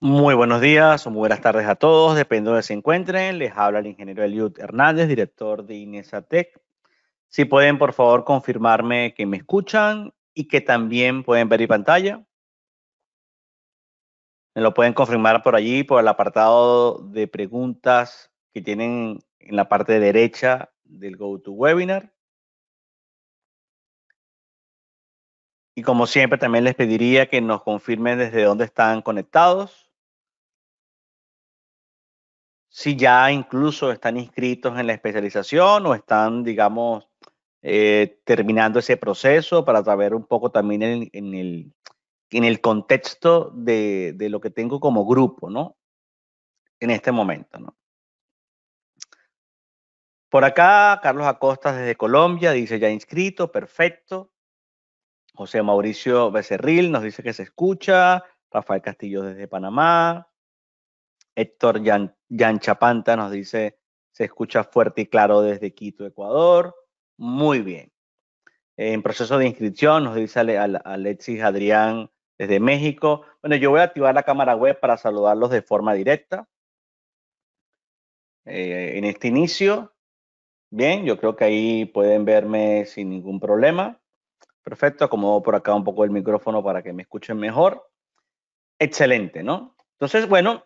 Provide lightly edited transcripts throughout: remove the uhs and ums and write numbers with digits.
Muy buenos días o muy buenas tardes a todos, depende de donde se encuentren. Les habla el ingeniero Eliud Hernández, director de Inesatec. Si pueden, por favor, confirmarme que me escuchan y que también pueden ver mi pantalla. Me lo pueden confirmar por allí, por el apartado de preguntas que tienen en la parte derecha del GoToWebinar. Y como siempre, también les pediría que nos confirmen desde dónde están conectados. Si ya incluso están inscritos en la especialización o están, digamos, terminando ese proceso para saber un poco también en el contexto de lo que tengo como grupo, ¿no? En este momento, ¿no? Por acá, Carlos Acosta desde Colombia dice ya inscrito, perfecto. José Mauricio Becerril nos dice que se escucha. Rafael Castillo desde Panamá. Héctor Yan Chapanta nos dice se escucha fuerte y claro desde Quito, Ecuador. Muy bien. En proceso de inscripción, nos dice Alexis Adrián desde México. Bueno, yo voy a activar la cámara web para saludarlos de forma directa. En este inicio, bien, yo creo que ahí pueden verme sin ningún problema. Perfecto, acomodo por acá un poco el micrófono para que me escuchen mejor. Excelente, ¿no? Entonces, bueno,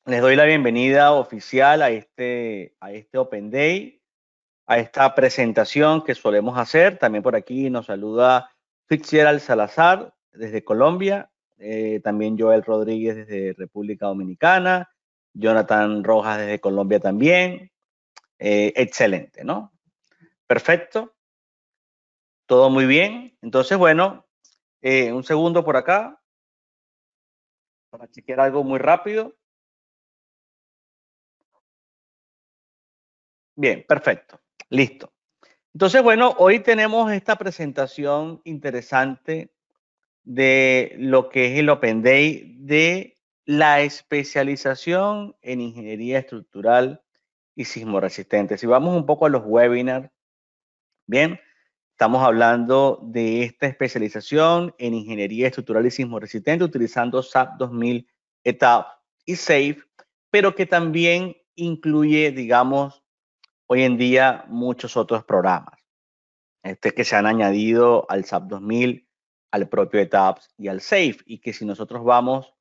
les doy la bienvenida oficial a este Open Day, a esta presentación que solemos hacer. También por aquí nos saluda Fitzgerald Salazar desde Colombia, también Joel Rodríguez desde República Dominicana, Jonathan Rojas desde Colombia también. Excelente, ¿no? Perfecto, todo muy bien. Entonces, bueno, un segundo por acá para chequear algo muy rápido. Bien, perfecto, listo. Entonces, bueno, hoy tenemos esta presentación interesante de lo que es el Open Day de la especialización en ingeniería estructural y sismoresistente. Si vamos un poco a los webinars, bien, estamos hablando de esta especialización en ingeniería estructural y sismoresistente utilizando SAP 2000, ETAP y SAFE, pero que también incluye, digamos, hoy en día muchos otros programas que se han añadido al SAP 2000, al propio ETAPS y al SAFE, y que si nosotros vamos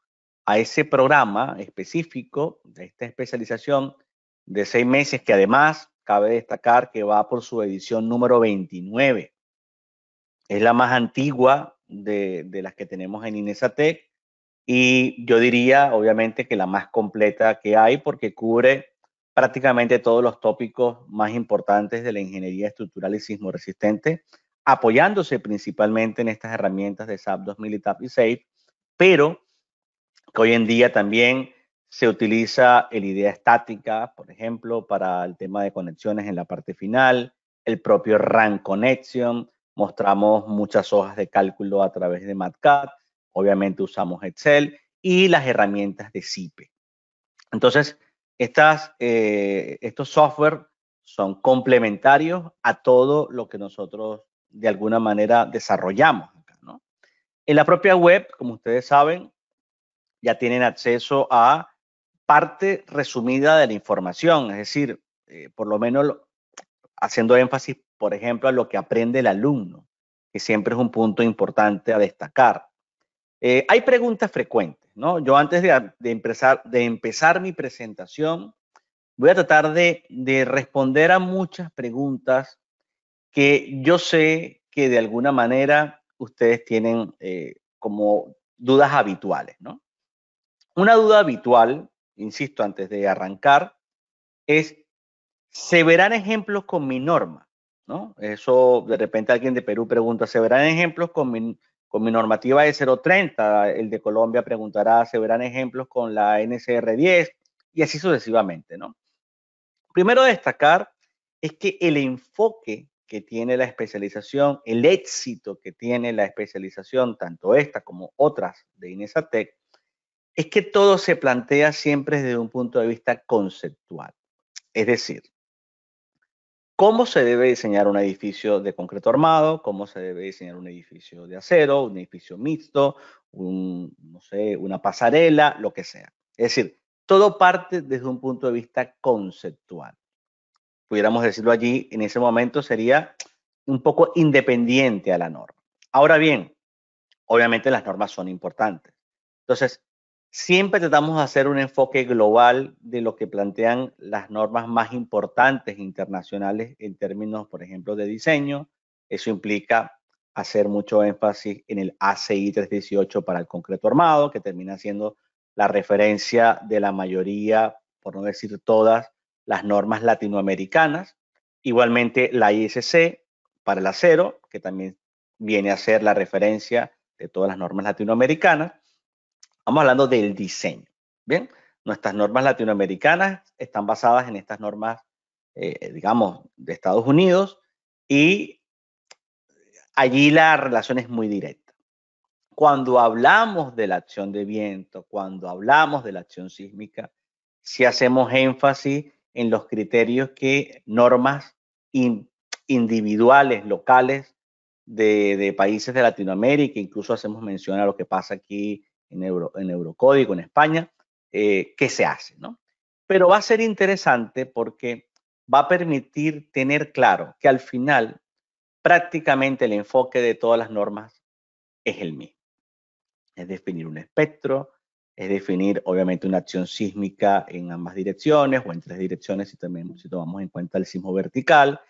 a ese programa específico de esta especialización de 6 meses, que además cabe destacar que va por su edición número 29, es la más antigua de las que tenemos en Inesatec, y yo diría, obviamente, que la más completa que hay porque cubre prácticamente todos los tópicos más importantes de la ingeniería estructural y sismoresistente, apoyándose principalmente en estas herramientas de SAP 2000 y TAP y SAFE, pero que hoy en día también se utiliza el IDEA estática, por ejemplo, para el tema de conexiones en la parte final, el propio RAN Connection, mostramos muchas hojas de cálculo a través de MATCAD, obviamente usamos Excel y las herramientas de CIPE. Entonces, estos software son complementarios a todo lo que nosotros de alguna manera desarrollamos acá, ¿no? En la propia web, como ustedes saben, ya tienen acceso a parte resumida de la información, es decir, por lo menos haciendo énfasis, por ejemplo, a lo que aprende el alumno, que siempre es un punto importante a destacar. Hay preguntas frecuentes, ¿no? Yo antes de empezar mi presentación, voy a tratar de responder a muchas preguntas que yo sé que de alguna manera ustedes tienen como dudas habituales, ¿no? Una duda habitual, insisto, antes de arrancar, es, ¿se verán ejemplos con mi norma? ¿No? Eso, de repente alguien de Perú pregunta, ¿se verán ejemplos con mi normativa de 030? El de Colombia preguntará, ¿se verán ejemplos con la NCR10? Y así sucesivamente, ¿no? Primero destacar es que el enfoque que tiene la especialización, el éxito que tiene la especialización, tanto esta como otras de Inesatec, es que todo se plantea siempre desde un punto de vista conceptual. Es decir, cómo se debe diseñar un edificio de concreto armado, cómo se debe diseñar un edificio de acero, un edificio mixto, no sé, una pasarela, lo que sea. Es decir, todo parte desde un punto de vista conceptual. Pudiéramos decirlo allí, en ese momento sería un poco independiente a la norma. Ahora bien, obviamente las normas son importantes. Entonces, siempre tratamos de hacer un enfoque global de lo que plantean las normas más importantes internacionales en términos, por ejemplo, de diseño. Eso implica hacer mucho énfasis en el ACI 318 para el concreto armado, que termina siendo la referencia de la mayoría, por no decir todas, las normas latinoamericanas. Igualmente la ISC para el acero, que también viene a ser la referencia de todas las normas latinoamericanas. Estamos hablando del diseño. Bien, nuestras normas latinoamericanas están basadas en estas normas, digamos, de Estados Unidos, y allí la relación es muy directa. Cuando hablamos de la acción de viento, cuando hablamos de la acción sísmica, sí hacemos énfasis en los criterios que normas individuales, locales, de países de Latinoamérica, incluso hacemos mención a lo que pasa aquí en Eurocódigo, en España, que se hace, ¿no? Pero va a ser interesante porque va a permitir tener claro que al final prácticamente el enfoque de todas las normas es el mismo. Es definir un espectro, es definir obviamente una acción sísmica en ambas direcciones o en tres direcciones si tomamos en cuenta el sismo vertical.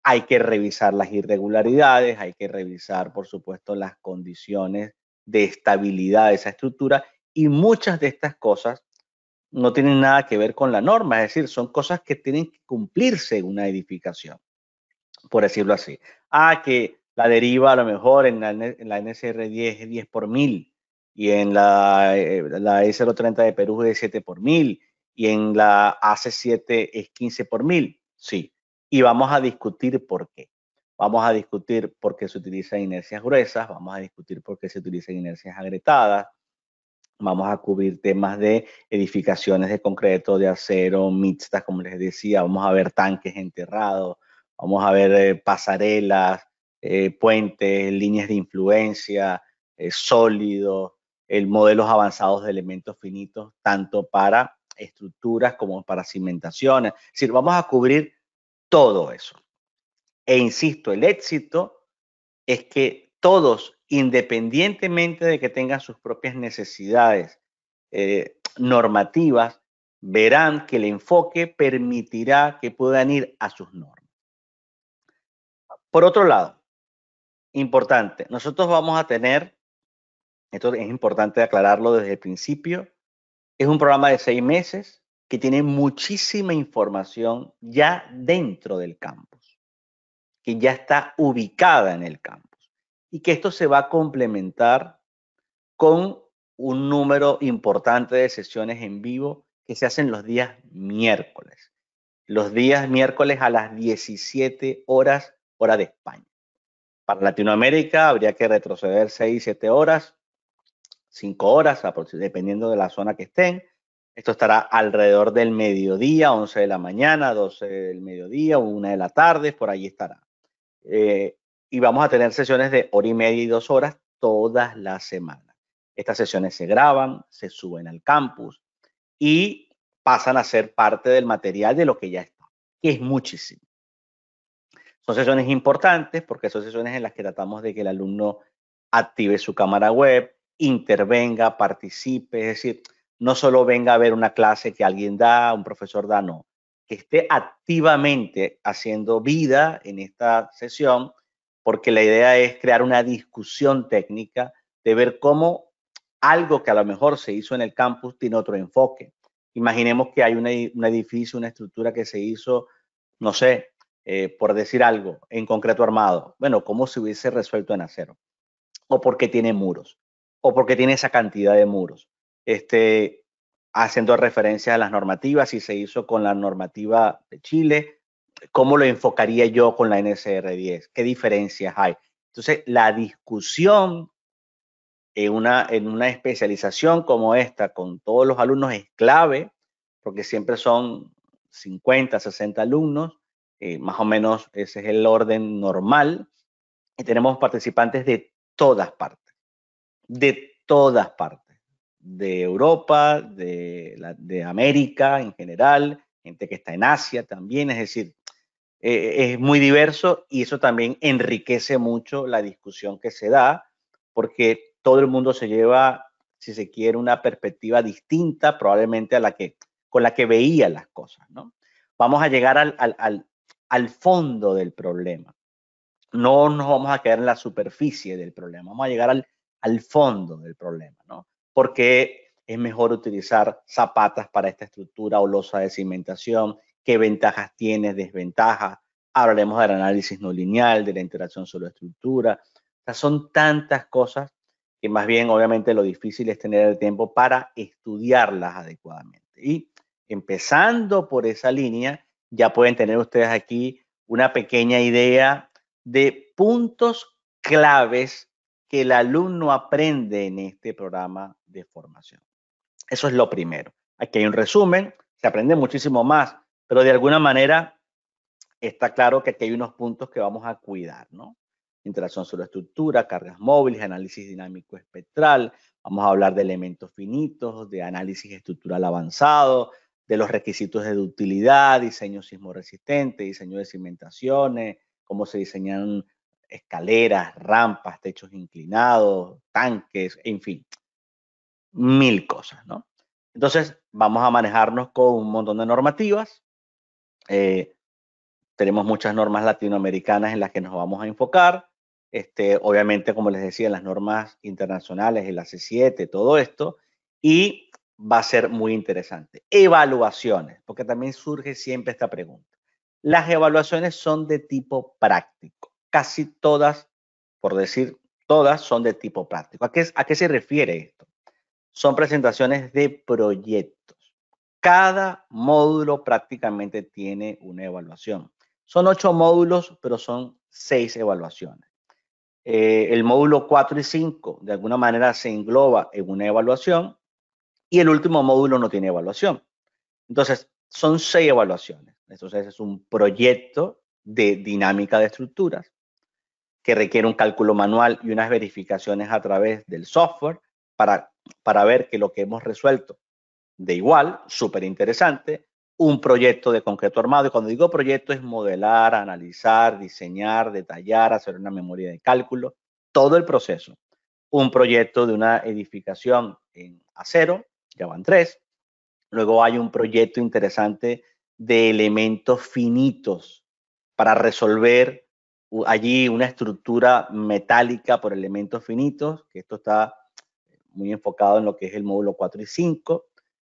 Hay que revisar las irregularidades, hay que revisar, por supuesto, las condiciones de estabilidad de esa estructura, y muchas de estas cosas no tienen nada que ver con la norma, es decir, son cosas que tienen que cumplirse en una edificación, por decirlo así. Que la deriva a lo mejor en la NSR 10 es 10 por 1000, y en la E030 de Perú es 7 por 1000, y en la AC7 es 15 por 1000. Sí, y vamos a discutir por qué. Vamos a discutir por qué se utilizan inercias gruesas, vamos a discutir por qué se utilizan inercias agrietadas, vamos a cubrir temas de edificaciones de concreto, de acero, mixtas, como les decía, vamos a ver tanques enterrados, vamos a ver pasarelas, puentes, líneas de influencia, sólidos, modelos avanzados de elementos finitos, tanto para estructuras como para cimentaciones. Es decir, vamos a cubrir todo eso. E insisto, el éxito es que todos, independientemente de que tengan sus propias necesidades normativas, verán que el enfoque permitirá que puedan ir a sus normas. Por otro lado, importante, nosotros vamos a tener, esto es importante aclararlo desde el principio, es un programa de 6 meses que tiene muchísima información ya dentro del campus, que ya está ubicada en el campus, y que esto se va a complementar con un número importante de sesiones en vivo que se hacen los días miércoles. Los días miércoles a las 17 horas, hora de España. Para Latinoamérica habría que retroceder 6, 7 horas, 5 horas, dependiendo de la zona que estén. Esto estará alrededor del mediodía, 11 de la mañana, 12 del mediodía, 1 de la tarde, por ahí estará. Y vamos a tener sesiones de hora y media y 2 horas todas las semanas. Estas sesiones se graban, se suben al campus y pasan a ser parte del material de lo que ya está, que es muchísimo. Son sesiones importantes porque son sesiones en las que tratamos de que el alumno active su cámara web, intervenga, participe, es decir, no solo venga a ver una clase que alguien da, un profesor da, no, que esté activamente haciendo vida en esta sesión, porque la idea es crear una discusión técnica de ver cómo algo que a lo mejor se hizo en el campus tiene otro enfoque. Imaginemos que hay un edificio, una estructura que se hizo, no sé, por decir algo, en concreto armado. Bueno, ¿cómo se hubiese resuelto en acero? O porque tiene muros, o porque tiene esa cantidad de muros. Haciendo referencia a las normativas, si se hizo con la normativa de Chile, ¿cómo lo enfocaría yo con la NSR 10? ¿Qué diferencias hay? Entonces, la discusión en una especialización como esta con todos los alumnos es clave, porque siempre son 50, 60 alumnos, más o menos ese es el orden normal, y tenemos participantes de todas partes, todas partes, de Europa, de América en general, gente que está en Asia también, es decir, es muy diverso y eso también enriquece mucho la discusión que se da, porque todo el mundo se lleva, si se quiere, una perspectiva distinta probablemente a con la que veía las cosas, ¿no? Vamos a llegar al fondo del problema. No nos vamos a quedar en la superficie del problema, vamos a llegar al fondo del problema, ¿no? Porque es mejor utilizar zapatas para esta estructura o losa de cimentación, qué ventajas tiene, desventajas. Hablaremos del análisis no lineal, de la interacción suelo-estructura. O sea, son tantas cosas que más bien obviamente lo difícil es tener el tiempo para estudiarlas adecuadamente. Y empezando por esa línea, ya pueden tener ustedes aquí una pequeña idea de puntos claves que el alumno aprende en este programa de formación. Eso es lo primero. Aquí hay un resumen, se aprende muchísimo más, pero de alguna manera está claro que aquí hay unos puntos que vamos a cuidar, ¿no? Interacción sobre estructura, cargas móviles, análisis dinámico espectral, vamos a hablar de elementos finitos, de análisis estructural avanzado, de los requisitos de ductilidad, diseño sismo resistente, diseño de cimentaciones, cómo se diseñan escaleras, rampas, techos inclinados, tanques, en fin, mil cosas, ¿no? Entonces, vamos a manejarnos con un montón de normativas. Tenemos muchas normas latinoamericanas en las que nos vamos a enfocar. Obviamente, como les decía, las normas internacionales, el AC7, todo esto. Y va a ser muy interesante. Evaluaciones, porque también surge siempre esta pregunta. Las evaluaciones son de tipo práctico. Casi todas, por decir todas, son de tipo práctico. ¿A qué se refiere esto? Son presentaciones de proyectos. Cada módulo prácticamente tiene una evaluación. Son 8 módulos, pero son 6 evaluaciones. El módulo 4 y 5 de alguna manera se engloba en una evaluación y el último módulo no tiene evaluación. Entonces, son 6 evaluaciones. Entonces, es un proyecto de dinámica de estructuras que requiere un cálculo manual y unas verificaciones a través del software para ver que lo que hemos resuelto de igual, súper interesante, un proyecto de concreto armado. Y cuando digo proyecto es modelar, analizar, diseñar, detallar, hacer una memoria de cálculo, todo el proceso. Un proyecto de una edificación en acero, ya van 3. Luego hay un proyecto interesante de elementos finitos para resolver allí una estructura metálica por elementos finitos, que esto está muy enfocado en lo que es el módulo 4 y 5.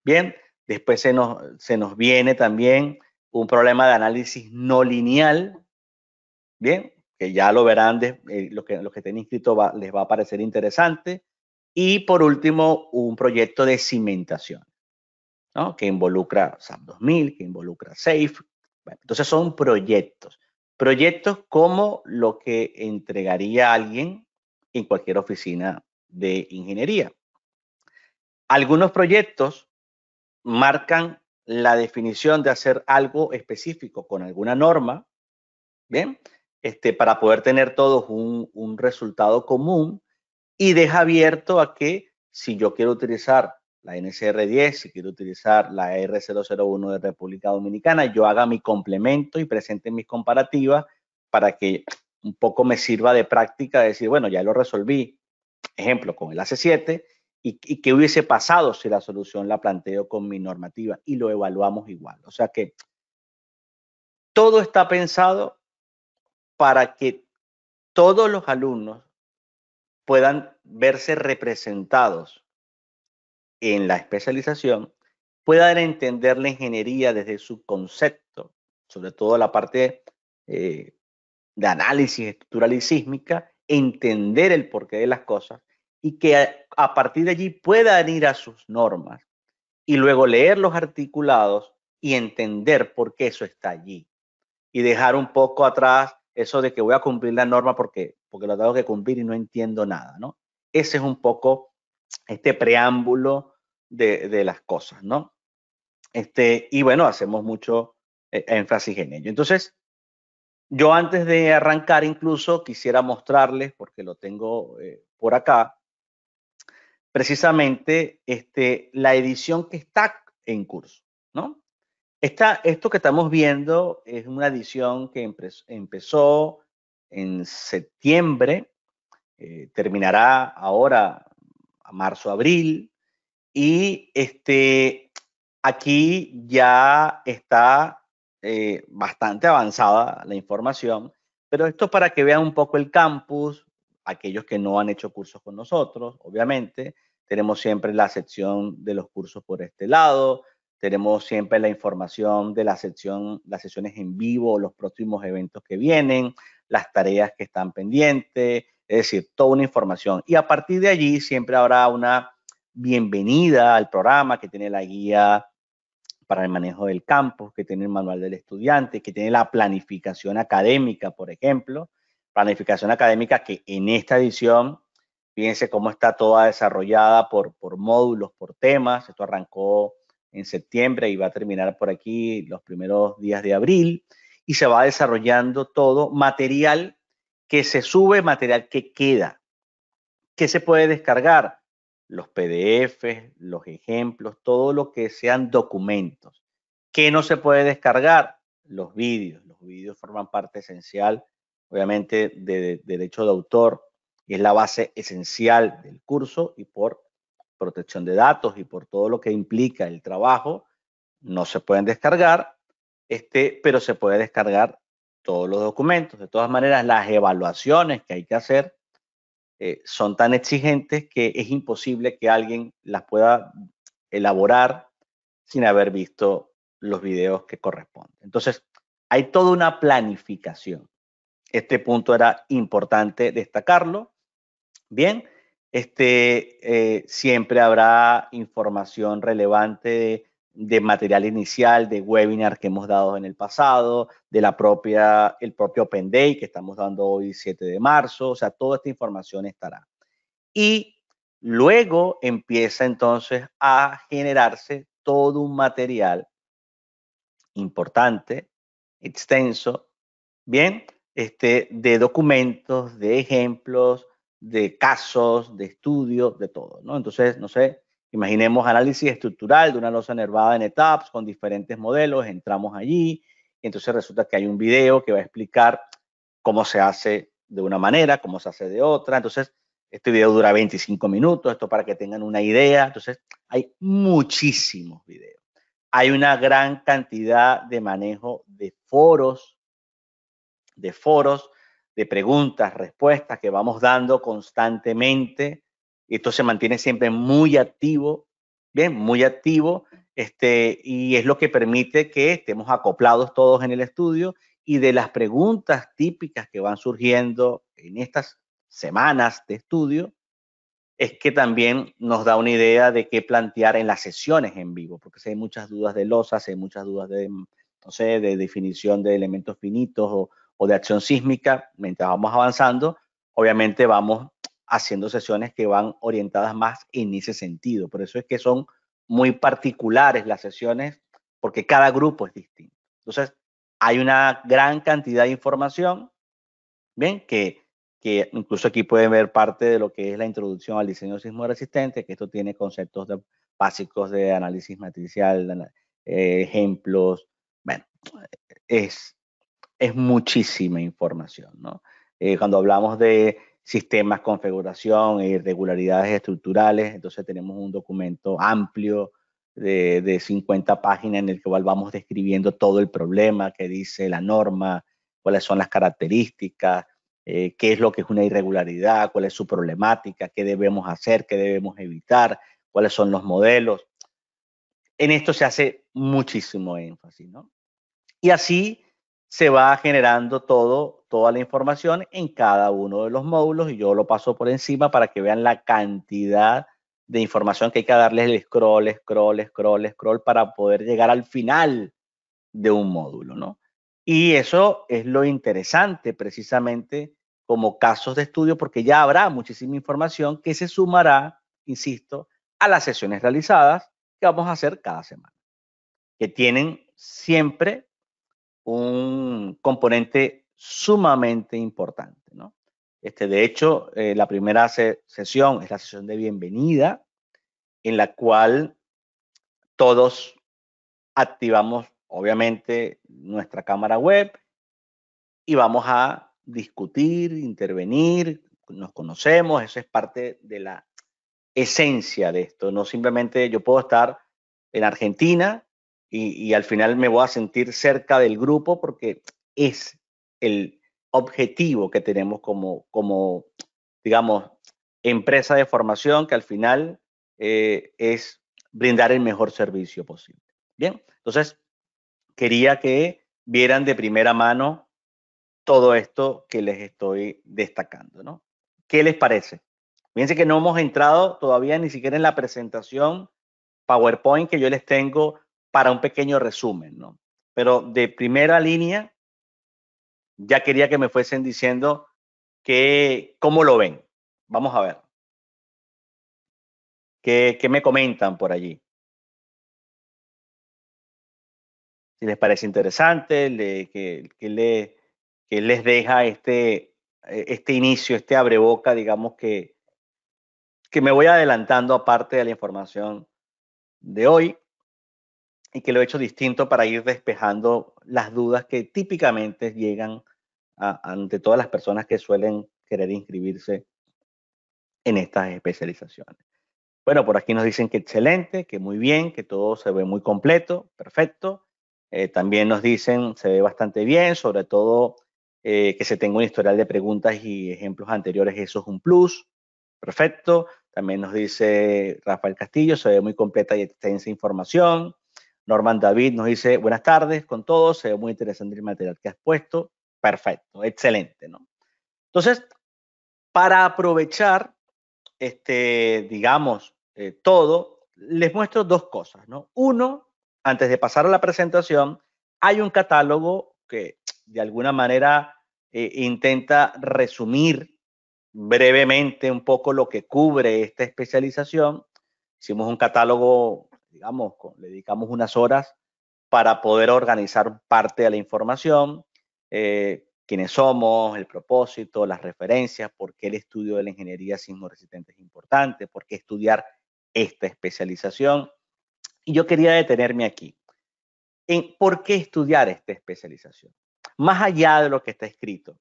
Bien, después se nos viene también un problema de análisis no lineal, bien, que ya lo verán, los que tienen inscrito les va a parecer interesante. Y por último, un proyecto de cimentación, ¿no? Que involucra SAP 2000, que involucra SAFE. Bueno, entonces son proyectos. Proyectos como lo que entregaría alguien en cualquier oficina de ingeniería. Algunos proyectos marcan la definición de hacer algo específico con alguna norma, ¿bien? Para poder tener todos un resultado común y deja abierto a que si yo quiero utilizar la NCR10, si quiero utilizar la R001 de República Dominicana, yo haga mi complemento y presente mis comparativas para que un poco me sirva de práctica, de decir, bueno, ya lo resolví, ejemplo, con el AC7, y qué hubiese pasado si la solución la planteo con mi normativa y lo evaluamos igual. O sea que todo está pensado para que todos los alumnos puedan verse representados en la especialización, puedan entender la ingeniería desde su concepto, sobre todo la parte de análisis estructural y sísmica, entender el porqué de las cosas y que a partir de allí puedan ir a sus normas y luego leer los articulados y entender por qué eso está allí y dejar un poco atrás eso de que voy a cumplir la norma porque lo tengo que cumplir y no entiendo nada, ¿no? Ese es un poco este preámbulo de las cosas, ¿no? Y bueno, hacemos mucho énfasis en ello. Entonces, yo antes de arrancar incluso quisiera mostrarles, porque lo tengo por acá, precisamente la edición que está en curso, ¿no? Esto que estamos viendo es una edición que empezó en septiembre, terminará ahora a marzo, abril, y aquí ya está bastante avanzada la información, pero esto para que vean un poco el campus, aquellos que no han hecho cursos con nosotros, obviamente, tenemos siempre la sección de los cursos por este lado, tenemos siempre la información de las sesiones en vivo, los próximos eventos que vienen, las tareas que están pendientes, es decir, toda una información. Y a partir de allí siempre habrá una bienvenida al programa que tiene la guía para el manejo del campus, que tiene el manual del estudiante, que tiene la planificación académica, por ejemplo. Planificación académica que en esta edición, fíjense cómo está toda desarrollada por módulos, por temas. Esto arrancó en septiembre y va a terminar por aquí los primeros días de abril. Y se va desarrollando todo material que se sube, material que queda. ¿Qué se puede descargar? Los PDFs, los ejemplos, todo lo que sean documentos. ¿Qué no se puede descargar? Los vídeos. Los vídeos forman parte esencial, obviamente, de derecho de autor y es la base esencial del curso y por protección de datos y por todo lo que implica el trabajo, no se pueden descargar, pero se puede descargar todos los documentos. De todas maneras, las evaluaciones que hay que hacer son tan exigentes que es imposible que alguien las pueda elaborar sin haber visto los videos que corresponden. Entonces, hay toda una planificación. Este punto era importante destacarlo. Bien, siempre habrá información relevante de material inicial, de webinar que hemos dado en el pasado, de el propio Open Day que estamos dando hoy 7 de marzo, o sea, toda esta información estará. Y luego empieza entonces a generarse todo un material importante, extenso, bien, de documentos, de ejemplos, de casos, de estudios, de todo, ¿no? Entonces, no sé, imaginemos análisis estructural de una losa nervada en etapas con diferentes modelos, entramos allí, y entonces resulta que hay un video que va a explicar cómo se hace de una manera, cómo se hace de otra, entonces este video dura 25 minutos, esto para que tengan una idea, entonces hay muchísimos videos. Hay una gran cantidad de manejo de preguntas, respuestas que vamos dando constantemente. Esto se mantiene siempre muy activo, bien, muy activo, y es lo que permite que estemos acoplados todos en el estudio y de las preguntas típicas que van surgiendo en estas semanas de estudio, es que también nos da una idea de qué plantear en las sesiones en vivo, porque si hay muchas dudas de losas, hay muchas dudas de, no sé, de definición de elementos finitos o de acción sísmica, mientras vamos avanzando, obviamente vamos haciendo sesiones que van orientadas más en ese sentido. Por eso es que son muy particulares las sesiones, porque cada grupo es distinto. Entonces, hay una gran cantidad de información, bien, que incluso aquí pueden ver parte de lo que es la introducción al diseño sismo resistente, que esto tiene conceptos básicos de análisis matricial, ejemplos. Bueno, es, es muchísima información, ¿no? Cuando hablamos de sistemas, configuración e irregularidades estructurales, entonces tenemos un documento amplio de 50 páginas en el que vamos describiendo todo el problema que dice la norma, cuáles son las características, qué es lo que es una irregularidad, cuál es su problemática, qué debemos hacer, qué debemos evitar, cuáles son los modelos. En esto se hace muchísimo énfasis, ¿no? Y así se va generando toda la información en cada uno de los módulos y yo lo paso por encima para que vean la cantidad de información que hay que darle el scroll, scroll, scroll, scroll para poder llegar al final de un módulo, ¿no? Y eso es lo interesante precisamente como casos de estudio porque ya habrá muchísima información que se sumará, insisto, a las sesiones realizadas que vamos a hacer cada semana, que tienen siempre un componente sumamente importante, ¿no? De hecho, la primera sesión es la sesión de bienvenida, en la cual todos activamos, obviamente, nuestra cámara web y vamos a discutir, intervenir, nos conocemos, eso es parte de la esencia de esto. No simplemente yo puedo estar en Argentina y al final me voy a sentir cerca del grupo porque es el objetivo que tenemos como digamos, empresa de formación que al final es brindar el mejor servicio posible. Bien, entonces quería que vieran de primera mano todo esto que les estoy destacando, ¿no? ¿Qué les parece? Fíjense que no hemos entrado todavía ni siquiera en la presentación PowerPoint que yo les tengo para un pequeño resumen, ¿no? Pero de primera línea, ya quería que me fuesen diciendo que, cómo lo ven. Vamos a ver. ¿Qué me comentan por allí? Si les parece interesante, que les deja este inicio, este abreboca, digamos que me voy adelantando aparte de la información de hoy y que lo he hecho distinto para ir despejando las dudas que típicamente llegan ante todas las personas que suelen querer inscribirse en estas especializaciones. Bueno, por aquí nos dicen que excelente, que muy bien, que todo se ve muy completo, perfecto. También nos dicen se ve bastante bien, sobre todo que se tenga un historial de preguntas y ejemplos anteriores, eso es un plus. Perfecto. También nos dice Rafael Castillo, se ve muy completa y extensa información. Norman David nos dice, buenas tardes con todos, se ve muy interesante el material que has puesto. Perfecto, excelente, ¿no? Entonces, para aprovechar, digamos, todo, les muestro dos cosas, ¿no? Uno, antes de pasar a la presentación, hay un catálogo que de alguna manera intenta resumir brevemente un poco lo que cubre esta especialización. Hicimos un catálogo, digamos, le dedicamos unas horas para poder organizar parte de la información, quiénes somos, el propósito, las referencias, por qué el estudio de la ingeniería sismo resistente es importante, por qué estudiar esta especialización. Y yo quería detenerme aquí en por qué estudiar esta especialización. Más allá de lo que está escrito,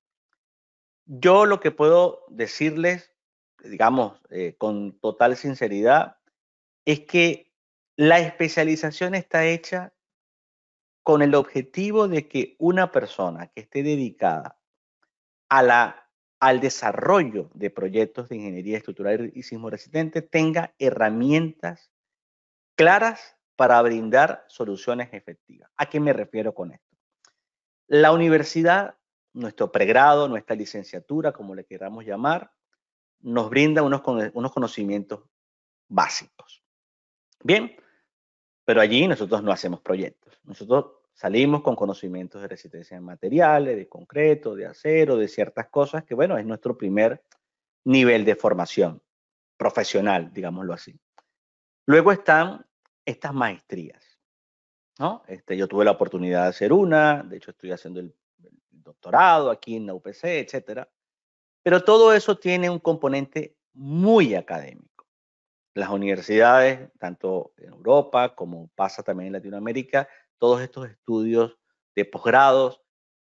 yo lo que puedo decirles, digamos, con total sinceridad, es que la especialización está hecha con el objetivo de que una persona que esté dedicada al desarrollo de proyectos de ingeniería estructural y sismo resistente tenga herramientas claras para brindar soluciones efectivas. ¿A qué me refiero con esto? La universidad, nuestro pregrado, nuestra licenciatura, como le queramos llamar, nos brinda unos conocimientos básicos. Bien, pero allí nosotros no hacemos proyectos. Nosotros salimos con conocimientos de resistencia en materiales, de concreto, de acero, de ciertas cosas que, bueno, es nuestro primer nivel de formación profesional, digámoslo así. Luego están estas maestrías, ¿no? Yo tuve la oportunidad de hacer una, de hecho estoy haciendo el doctorado aquí en la UPC, etcétera. Pero todo eso tiene un componente muy académico. Las universidades, tanto en Europa como pasa también en Latinoamérica, todos estos estudios de posgrados,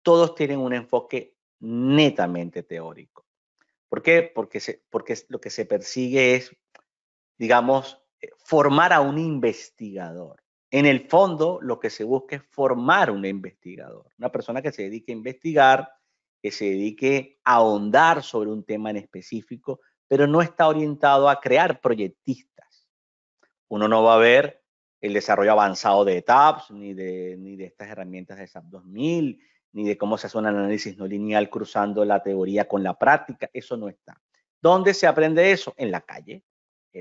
todos tienen un enfoque netamente teórico. ¿Por qué? Porque lo que se persigue es, digamos, formar a un investigador. En el fondo, lo que se busca es formar un investigador, una persona que se dedique a investigar, que se dedique a ahondar sobre un tema en específico, pero no está orientado a crear proyectistas. Uno no va a ver el desarrollo avanzado de TAPS, ni de estas herramientas de SAP 2000, ni de cómo se hace un análisis no lineal cruzando la teoría con la práctica. Eso no está. ¿Dónde se aprende eso? En la calle,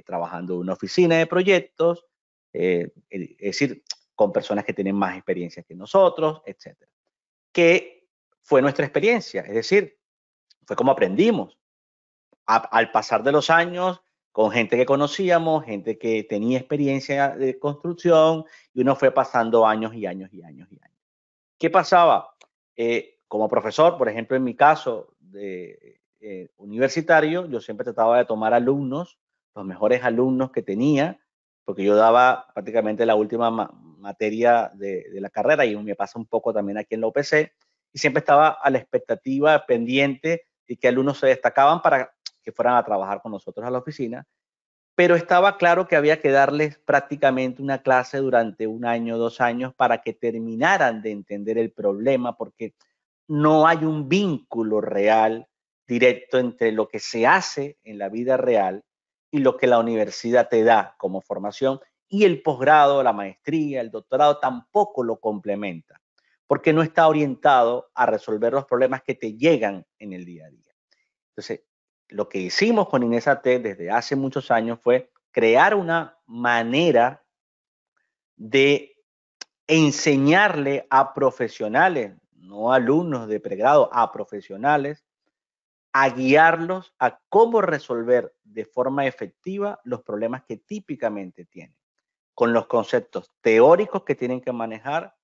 trabajando en una oficina de proyectos, es decir, con personas que tienen más experiencia que nosotros, etcétera. ¿Qué fue nuestra experiencia? Es decir, fue como aprendimos. Al pasar de los años, con gente que conocíamos, gente que tenía experiencia de construcción, y uno fue pasando años y años y años y años. ¿Qué pasaba? Como profesor, por ejemplo, en mi caso de universitario, yo siempre trataba de tomar alumnos, los mejores alumnos que tenía, porque yo daba prácticamente la última materia de la carrera y me pasa un poco también aquí en la UPC, y siempre estaba a la expectativa pendiente de que alumnos se destacaban para que fueran a trabajar con nosotros a la oficina, pero estaba claro que había que darles prácticamente una clase durante 1 año, 2 años para que terminaran de entender el problema, porque no hay un vínculo real, directo entre lo que se hace en la vida real y lo que la universidad te da como formación, y el posgrado, la maestría, el doctorado tampoco lo complementa, porque no está orientado a resolver los problemas que te llegan en el día a día. Entonces, lo que hicimos con INESAT desde hace muchos años fue crear una manera de enseñarle a profesionales, no alumnos de pregrado, a profesionales, a guiarlos a cómo resolver de forma efectiva los problemas que típicamente tienen, con los conceptos teóricos que tienen que manejar,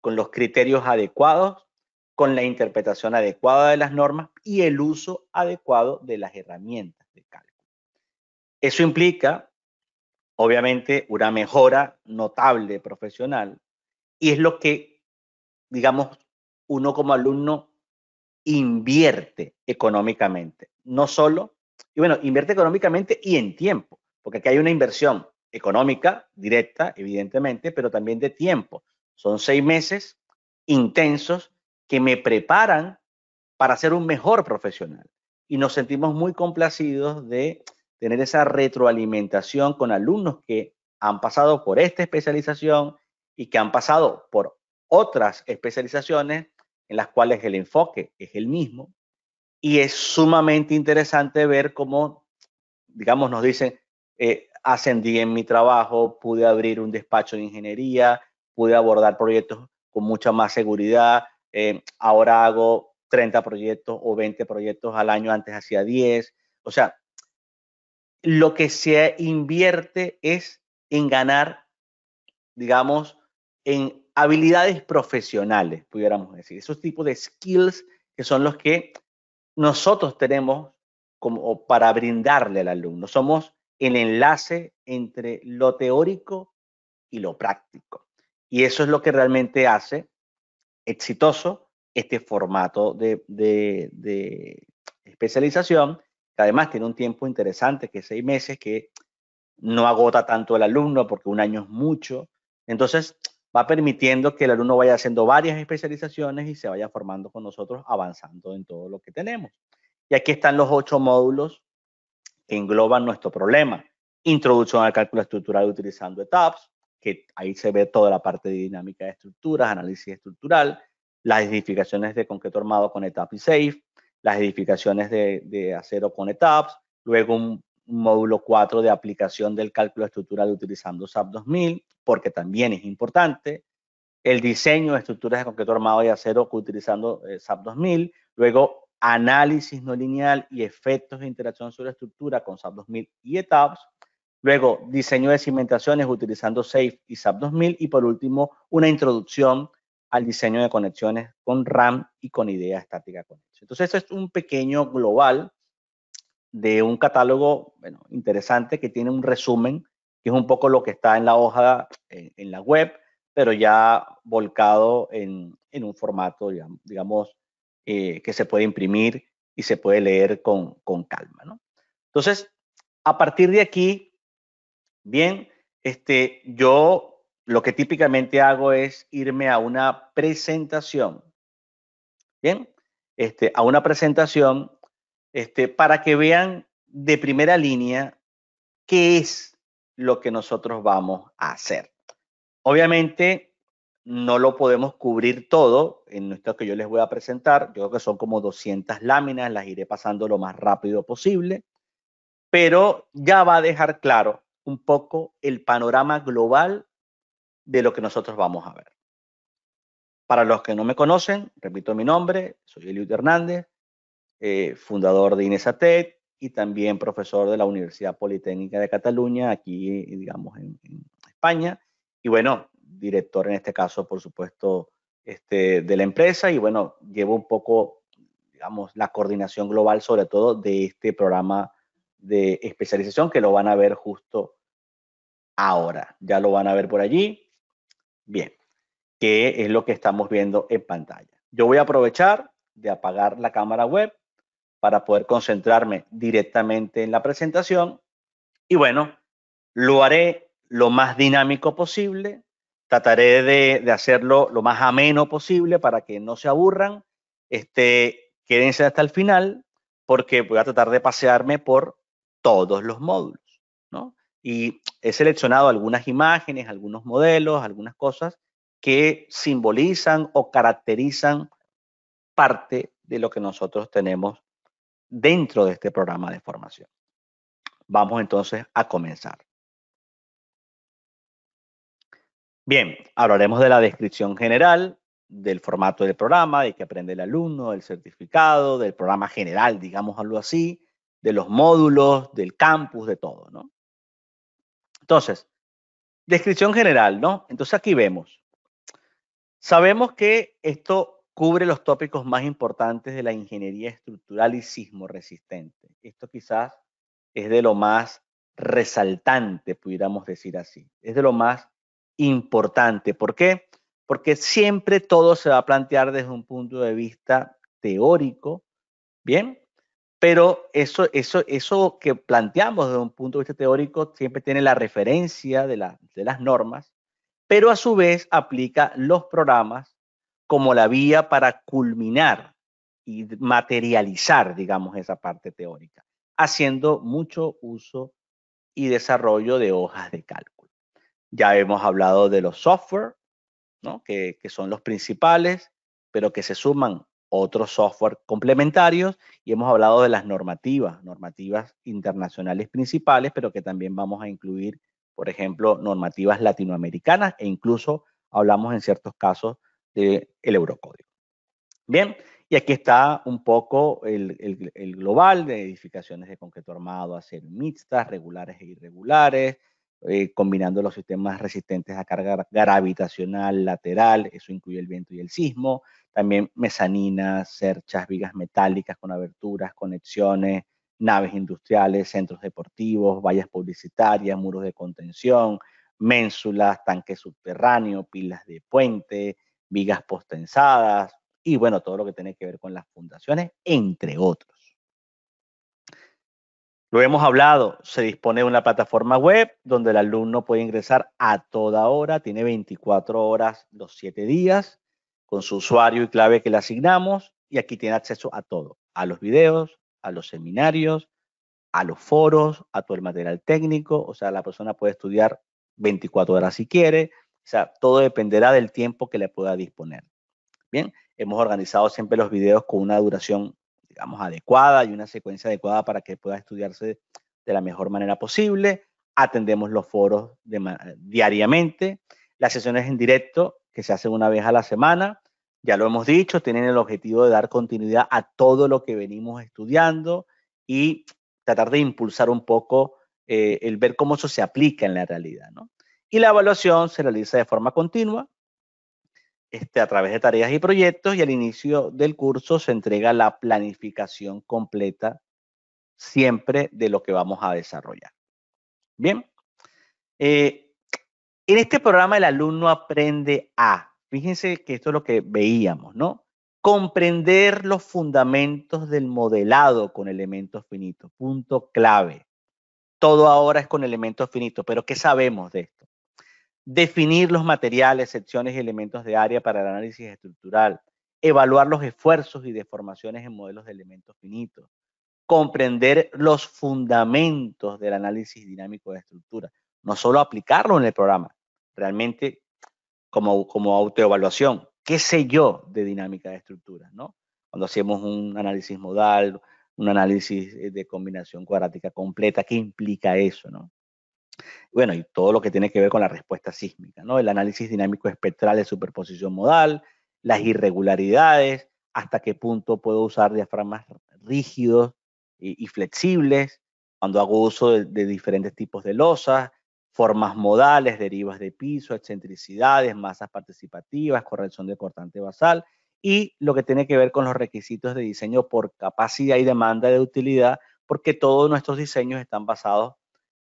con los criterios adecuados, con la interpretación adecuada de las normas y el uso adecuado de las herramientas de cálculo. Eso implica, obviamente, una mejora notable profesional, y es lo que, digamos, uno como alumno invierte económicamente. No solo, y bueno, invierte económicamente y en tiempo, porque aquí hay una inversión económica directa, evidentemente, pero también de tiempo. Son 6 meses intensos que me preparan para ser un mejor profesional. Y nos sentimos muy complacidos de tener esa retroalimentación con alumnos que han pasado por esta especialización y que han pasado por otras especializaciones en las cuales el enfoque es el mismo. Y es sumamente interesante ver cómo, digamos, nos dicen, ascendí en mi trabajo, pude abrir un despacho de ingeniería, pude abordar proyectos con mucha más seguridad, ahora hago 30 proyectos o 20 proyectos al año, antes hacía 10. O sea, lo que se invierte es en ganar, digamos, en habilidades profesionales, pudiéramos decir. Esos tipos de skills que son los que nosotros tenemos como para brindarle al alumno. Somos el enlace entre lo teórico y lo práctico. Y eso es lo que realmente hace exitoso este formato de especialización, que además tiene un tiempo interesante, que es 6 meses, que no agota tanto el alumno, porque 1 año es mucho. Entonces, va permitiendo que el alumno vaya haciendo varias especializaciones y se vaya formando con nosotros, avanzando en todo lo que tenemos. Y aquí están los 8 módulos que engloban nuestro problema. Introducción al cálculo estructural utilizando ETABS, que ahí se ve toda la parte de dinámica de estructuras, análisis estructural, las edificaciones de concreto armado con ETABS y SAFE, las edificaciones de acero con ETABS, luego un módulo 4 de aplicación del cálculo estructural utilizando SAP 2000, porque también es importante, el diseño de estructuras de concreto armado y acero utilizando SAP 2000, luego análisis no lineal y efectos de interacción sobre la estructura con SAP 2000 y ETABS, luego diseño de cimentaciones utilizando SAFE y SAP 2000, y por último una introducción al diseño de conexiones con RAM y con idea estática connection. Entonces, esto es un pequeño global de un catálogo, bueno, interesante, que tiene un resumen, que es un poco lo que está en la hoja, en la web, pero ya volcado en un formato, digamos, que se puede imprimir y se puede leer con calma, ¿no? Entonces, a partir de aquí, bien, yo lo que típicamente hago es irme a una presentación, bien, a una presentación, para que vean de primera línea qué es lo que nosotros vamos a hacer. Obviamente, no lo podemos cubrir todo en esto que yo les voy a presentar. Yo creo que son como 200 láminas, las iré pasando lo más rápido posible, pero ya va a dejar claro un poco el panorama global de lo que nosotros vamos a ver. Para los que no me conocen, repito mi nombre, soy Eliud Hernández, fundador de INESATEC y también profesor de la Universidad Politécnica de Cataluña, aquí, digamos, en España. Y bueno, director en este caso, por supuesto, de la empresa. Y bueno, llevo un poco, digamos, la coordinación global, sobre todo de este programa de especialización, que lo van a ver justo ahora. Ya lo van a ver por allí. Bien, que es lo que estamos viendo en pantalla. Yo voy a aprovechar de apagar la cámara web para poder concentrarme directamente en la presentación. Y bueno, lo haré lo más dinámico posible. Trataré de hacerlo lo más ameno posible para que no se aburran. Quédense hasta el final porque voy a tratar de pasearme por todos los módulos, ¿no? Y he seleccionado algunas imágenes, algunos modelos, algunas cosas que simbolizan o caracterizan parte de lo que nosotros tenemos dentro de este programa de formación. Vamos entonces a comenzar. Bien, hablaremos de la descripción general, del formato del programa, de qué aprende el alumno, del certificado, del programa general, digámoslo así, de los módulos, del campus, de todo, ¿no? Entonces, descripción general, ¿no? Entonces aquí vemos. Sabemos que esto cubre los tópicos más importantes de la ingeniería estructural y sismo resistente. Esto quizás es de lo más resaltante, pudiéramos decir así. Es de lo más importante. ¿Por qué? Porque siempre todo se va a plantear desde un punto de vista teórico, ¿bien? Pero eso que planteamos desde un punto de vista teórico siempre tiene la referencia de las normas, pero a su vez aplica los programas como la vía para culminar y materializar, digamos, esa parte teórica, haciendo mucho uso y desarrollo de hojas de cálculo. Ya hemos hablado de los software, ¿no? que son los principales, pero que se suman otros software complementarios y hemos hablado de las normativas internacionales principales, pero que también vamos a incluir, por ejemplo, normativas latinoamericanas e incluso hablamos en ciertos casos del Eurocódigo. Bien, y aquí está un poco el global de edificaciones de concreto armado, acero mixtas, regulares e irregulares, combinando los sistemas resistentes a carga gravitacional lateral, eso incluye el viento y el sismo, también mezaninas, cerchas, vigas metálicas con aberturas, conexiones, naves industriales, centros deportivos, vallas publicitarias, muros de contención, ménsulas, tanques subterráneos, pilas de puente, vigas postensadas, y bueno, todo lo que tiene que ver con las fundaciones, entre otros. Lo hemos hablado, se dispone de una plataforma web donde el alumno puede ingresar a toda hora, tiene 24 horas los 7 días, con su usuario y clave que le asignamos, y aquí tiene acceso a todo, a los videos, a los seminarios, a los foros, a todo el material técnico, o sea, la persona puede estudiar 24 horas si quiere, o sea, todo dependerá del tiempo que le pueda disponer. Bien, hemos organizado siempre los videos con una duración, digamos, adecuada y una secuencia adecuada para que pueda estudiarse de la mejor manera posible. Atendemos los foros diariamente. Las sesiones en directo, que se hacen una vez a la semana, ya lo hemos dicho, tienen el objetivo de dar continuidad a todo lo que venimos estudiando y tratar de impulsar un poco el ver cómo eso se aplica en la realidad, ¿no? Y la evaluación se realiza de forma continua a través de tareas y proyectos, y al inicio del curso se entrega la planificación completa siempre de lo que vamos a desarrollar. Bien, en este programa el alumno aprende fíjense que esto es lo que veíamos, ¿no? Comprender los fundamentos del modelado con elementos finitos, punto clave. Todo ahora es con elementos finitos, pero ¿qué sabemos de esto? Definir los materiales, secciones y elementos de área para el análisis estructural, evaluar los esfuerzos y deformaciones en modelos de elementos finitos, comprender los fundamentos del análisis dinámico de estructura, no solo aplicarlo en el programa, realmente como autoevaluación. ¿Qué sé yo de dinámica de estructuras, no? Cuando hacemos un análisis modal, un análisis de combinación cuadrática completa, ¿qué implica eso, no? Bueno, y todo lo que tiene que ver con la respuesta sísmica, ¿no? El análisis dinámico espectral de superposición modal, las irregularidades, hasta qué punto puedo usar diafragmas rígidos y flexibles, cuando hago uso de diferentes tipos de losas, formas modales, derivas de piso, excentricidades, masas participativas, corrección de cortante basal, y lo que tiene que ver con los requisitos de diseño por capacidad y demanda de utilidad, porque todos nuestros diseños están basados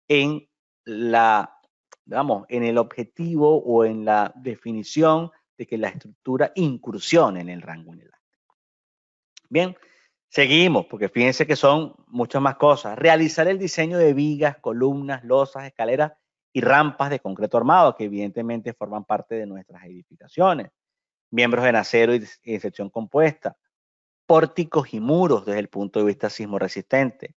en la digamos, en el objetivo o en la definición de que la estructura incursione en el rango inelástico. Bien, seguimos, porque fíjense que son muchas más cosas. Realizar el diseño de vigas, columnas, losas, escaleras y rampas de concreto armado, que evidentemente forman parte de nuestras edificaciones. Miembros en acero y sección compuesta. Pórticos y muros desde el punto de vista sismo resistente.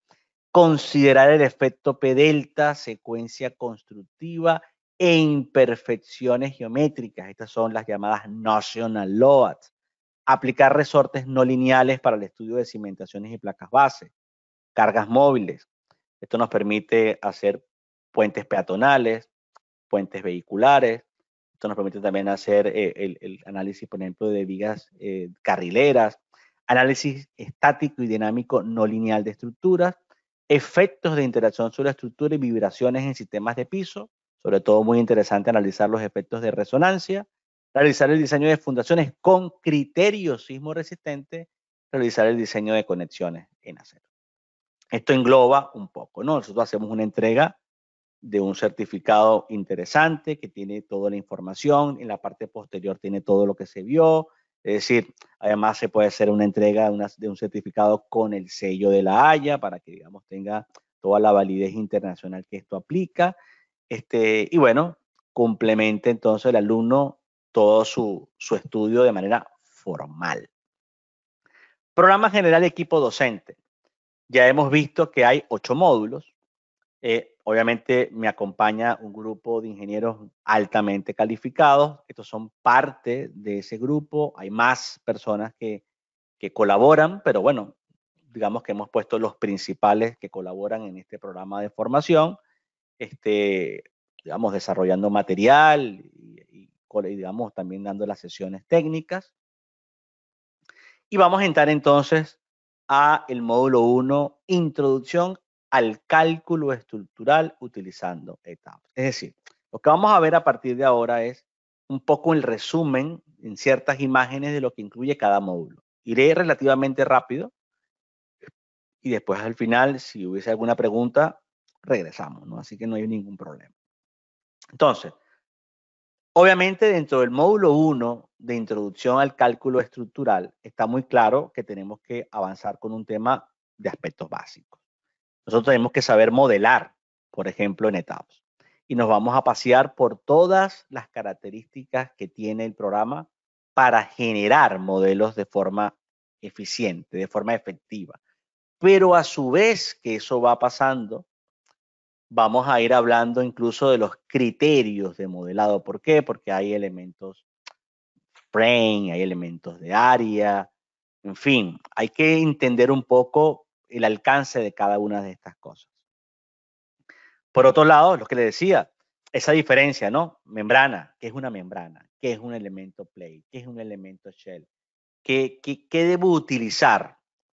Considerar el efecto P delta, secuencia constructiva e imperfecciones geométricas. Estas son las llamadas notional loads. Aplicar resortes no lineales para el estudio de cimentaciones y placas base. Cargas móviles. Esto nos permite hacer puentes peatonales, puentes vehiculares. Esto nos permite también hacer el análisis, por ejemplo, de vigas carrileras. Análisis estático y dinámico no lineal de estructuras. Efectos de interacción sobre la estructura y vibraciones en sistemas de piso. Sobre todo muy interesante analizar los efectos de resonancia. Realizar el diseño de fundaciones con criterios sismo resistentes. Realizar el diseño de conexiones en acero. Esto engloba un poco, ¿no? Nosotros hacemos una entrega de un certificado interesante que tiene toda la información, en la parte posterior tiene todo lo que se vio, es decir, además se puede hacer una entrega de un certificado con el sello de la Haya para que, digamos, tenga toda la validez internacional que esto aplica, y bueno, complemente entonces el alumno todo su estudio de manera formal. Programa general de equipo docente. Ya hemos visto que hay 8 módulos. Obviamente me acompaña un grupo de ingenieros altamente calificados. Estos son parte de ese grupo. Hay más personas que colaboran, pero bueno, digamos que hemos puesto los principales que colaboran en este programa de formación, digamos, desarrollando material y digamos, también dando las sesiones técnicas. Y vamos a entrar entonces a el módulo 1, Introducción al cálculo estructural utilizando etapas. Es decir, lo que vamos a ver a partir de ahora es un poco el resumen en ciertas imágenes de lo que incluye cada módulo. Iré relativamente rápido y después al final, si hubiese alguna pregunta, regresamos, ¿no? Así que no hay ningún problema. Entonces, obviamente, dentro del módulo 1 de introducción al cálculo estructural, está muy claro que tenemos que avanzar con un tema de aspectos básicos. Nosotros tenemos que saber modelar, por ejemplo, en etapas. Y nos vamos a pasear por todas las características que tiene el programa para generar modelos de forma eficiente, de forma efectiva. Pero a su vez que eso va pasando, vamos a ir hablando incluso de los criterios de modelado. ¿Por qué? Porque hay elementos frame, hay elementos de área, en fin, hay que entender un poco el alcance de cada una de estas cosas. Por otro lado, lo que le decía, esa diferencia, ¿no? Membrana, ¿qué es una membrana? ¿Qué es un elemento plate? ¿Qué es un elemento shell? ¿Qué debo utilizar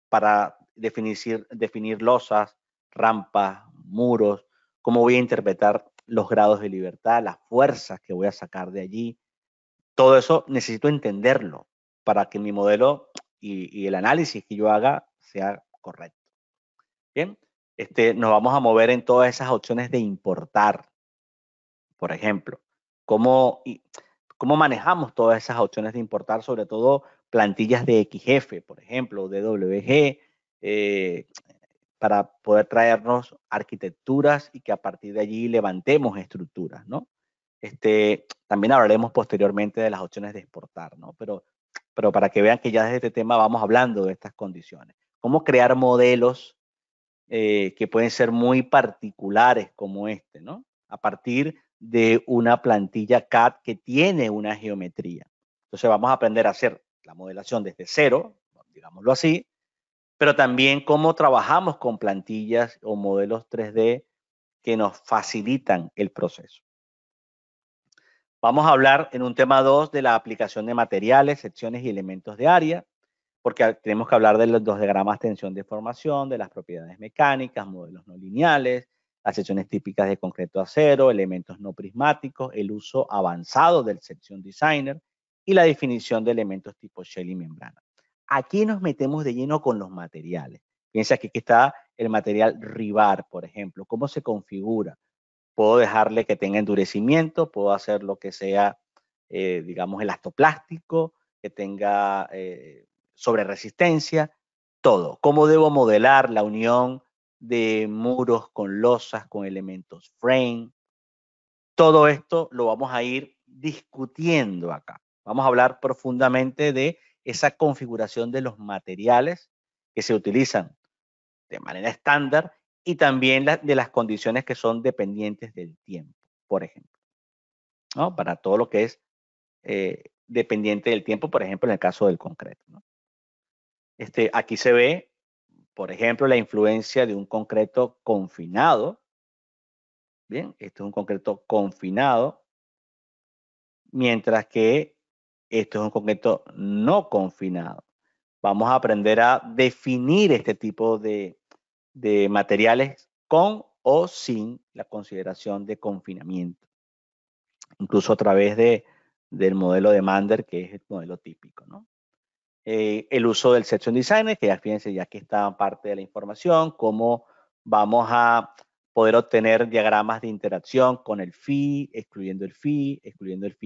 para definir losas, rampas, muros? ¿Cómo voy a interpretar los grados de libertad, las fuerzas que voy a sacar de allí? Todo eso necesito entenderlo para que mi modelo y el análisis que yo haga sea correcto. Bien, nos vamos a mover en todas esas opciones de importar, por ejemplo. ¿Cómo manejamos todas esas opciones de importar, sobre todo plantillas de XF, por ejemplo, de WG, para poder traernos arquitecturas y que a partir de allí levantemos estructuras, ¿no? También hablaremos posteriormente de las opciones de exportar, ¿no? Pero para que vean que ya desde este tema vamos hablando de estas condiciones. Cómo crear modelos que pueden ser muy particulares como este, ¿no? A partir de una plantilla CAD que tiene una geometría. Entonces vamos a aprender a hacer la modelación desde cero, digámoslo así, pero también cómo trabajamos con plantillas o modelos 3D que nos facilitan el proceso. Vamos a hablar en un tema 2 de la aplicación de materiales, secciones y elementos de área, porque tenemos que hablar de los diagramas tensión de formación, de las propiedades mecánicas, modelos no lineales, las secciones típicas de concreto acero, elementos no prismáticos, el uso avanzado del Section Designer y la definición de elementos tipo shell y membrana. Aquí nos metemos de lleno con los materiales. Piensa que aquí está el material Rivar, por ejemplo, cómo se configura. puedo dejarle que tenga endurecimiento, puedo hacer lo que sea, digamos, elastoplástico, que tenga sobre resistencia, todo. ¿Cómo debo modelar la unión de muros con losas, con elementos frame? Todo esto lo vamos a ir discutiendo acá. Vamos a hablar profundamente de esa configuración de los materiales que se utilizan de manera estándar y también de las condiciones que son dependientes del tiempo, por ejemplo, ¿no? Para todo lo que es dependiente del tiempo, por ejemplo, en el caso del concreto, ¿no? Aquí se ve, por ejemplo, la influencia de un concreto confinado. Bien, este es un concreto confinado, mientras que esto es un concreto no confinado. Vamos a aprender a definir este tipo de materiales con o sin la consideración de confinamiento, incluso a través del modelo de Mander, que es el modelo típico, ¿no? El uso del Section Designer, que ya fíjense, ya que está parte de la información, cómo vamos a poder obtener diagramas de interacción con el phi, excluyendo el phi,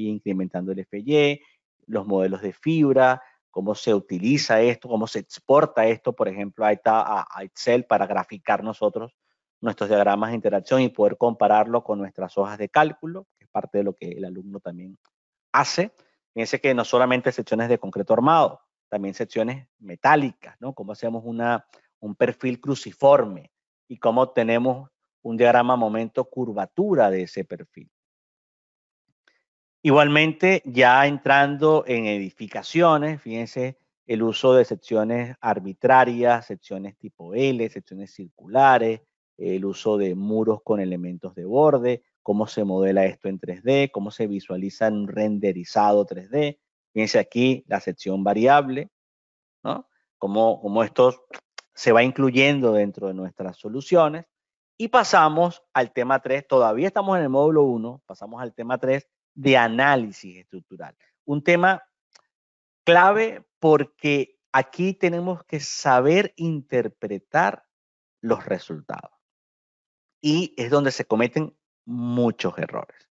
incrementando el FY, los modelos de fibra, cómo se utiliza esto, cómo se exporta esto, por ejemplo, a Excel para graficar nosotros nuestros diagramas de interacción y poder compararlo con nuestras hojas de cálculo, que es parte de lo que el alumno también hace. Fíjense que no solamente secciones de concreto armado, también secciones metálicas, ¿no? Cómo hacemos un perfil cruciforme y cómo tenemos un diagrama momento curvatura de ese perfil. Igualmente, ya entrando en edificaciones, fíjense el uso de secciones arbitrarias, secciones tipo L, secciones circulares, el uso de muros con elementos de borde, cómo se modela esto en 3D, cómo se visualiza en un renderizado 3D. Fíjense aquí la sección variable, ¿no? Cómo esto se va incluyendo dentro de nuestras soluciones. Y pasamos al tema 3, todavía estamos en el módulo 1, pasamos al tema 3 de análisis estructural. Un tema clave porque aquí tenemos que saber interpretar los resultados. Y es donde se cometen muchos errores.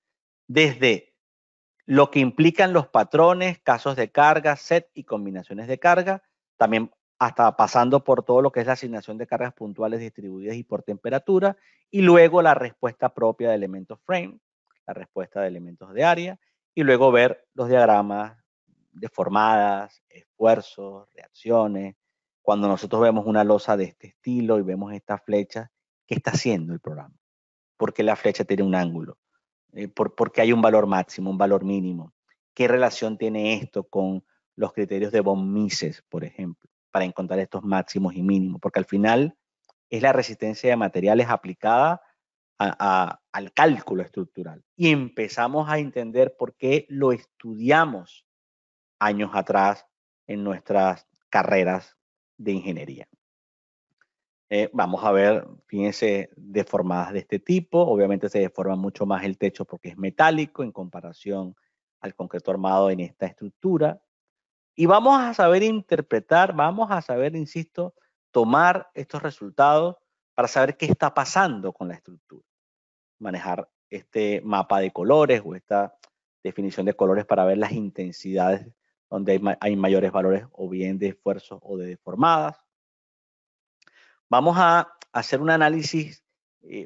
Desde lo que implican los patrones, casos de carga, set y combinaciones de carga, también hasta pasando por todo lo que es la asignación de cargas puntuales distribuidas y por temperatura, y luego la respuesta propia de elementos frame, la respuesta de elementos de área, y luego ver los diagramas deformadas, esfuerzos, reacciones. Cuando nosotros vemos una losa de este estilo y vemos esta flecha, ¿qué está haciendo el programa? ¿Por qué la flecha tiene un ángulo? Porque hay un valor máximo, un valor mínimo. ¿Qué relación tiene esto con los criterios de von Mises, por ejemplo, para encontrar estos máximos y mínimos? Porque al final es la resistencia de materiales aplicada al cálculo estructural. Y empezamos a entender por qué lo estudiamos años atrás en nuestras carreras de ingeniería. Vamos a ver, fíjense, deformadas de este tipo. Obviamente se deforma mucho más el techo porque es metálico en comparación al concreto armado en esta estructura. Y vamos a saber interpretar, vamos a saber, insisto, tomar estos resultados para saber qué está pasando con la estructura. Manejar este mapa de colores o esta definición de colores para ver las intensidades donde hay mayores valores o bien de esfuerzos o de deformadas. Vamos a hacer un análisis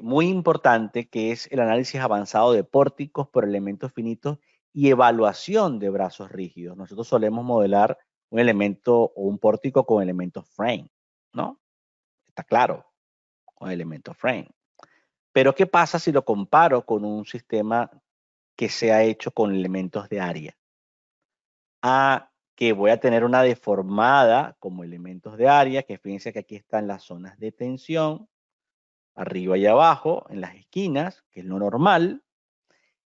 muy importante que es el análisis avanzado de pórticos por elementos finitos y evaluación de brazos rígidos. Nosotros solemos modelar un elemento o un pórtico con elementos frame, ¿no? Está claro, con elementos frame. Pero ¿qué pasa si lo comparo con un sistema que se ha hecho con elementos de área? Que voy a tener una deformada como elementos de área, que fíjense que aquí están las zonas de tensión, arriba y abajo, en las esquinas, que es lo normal,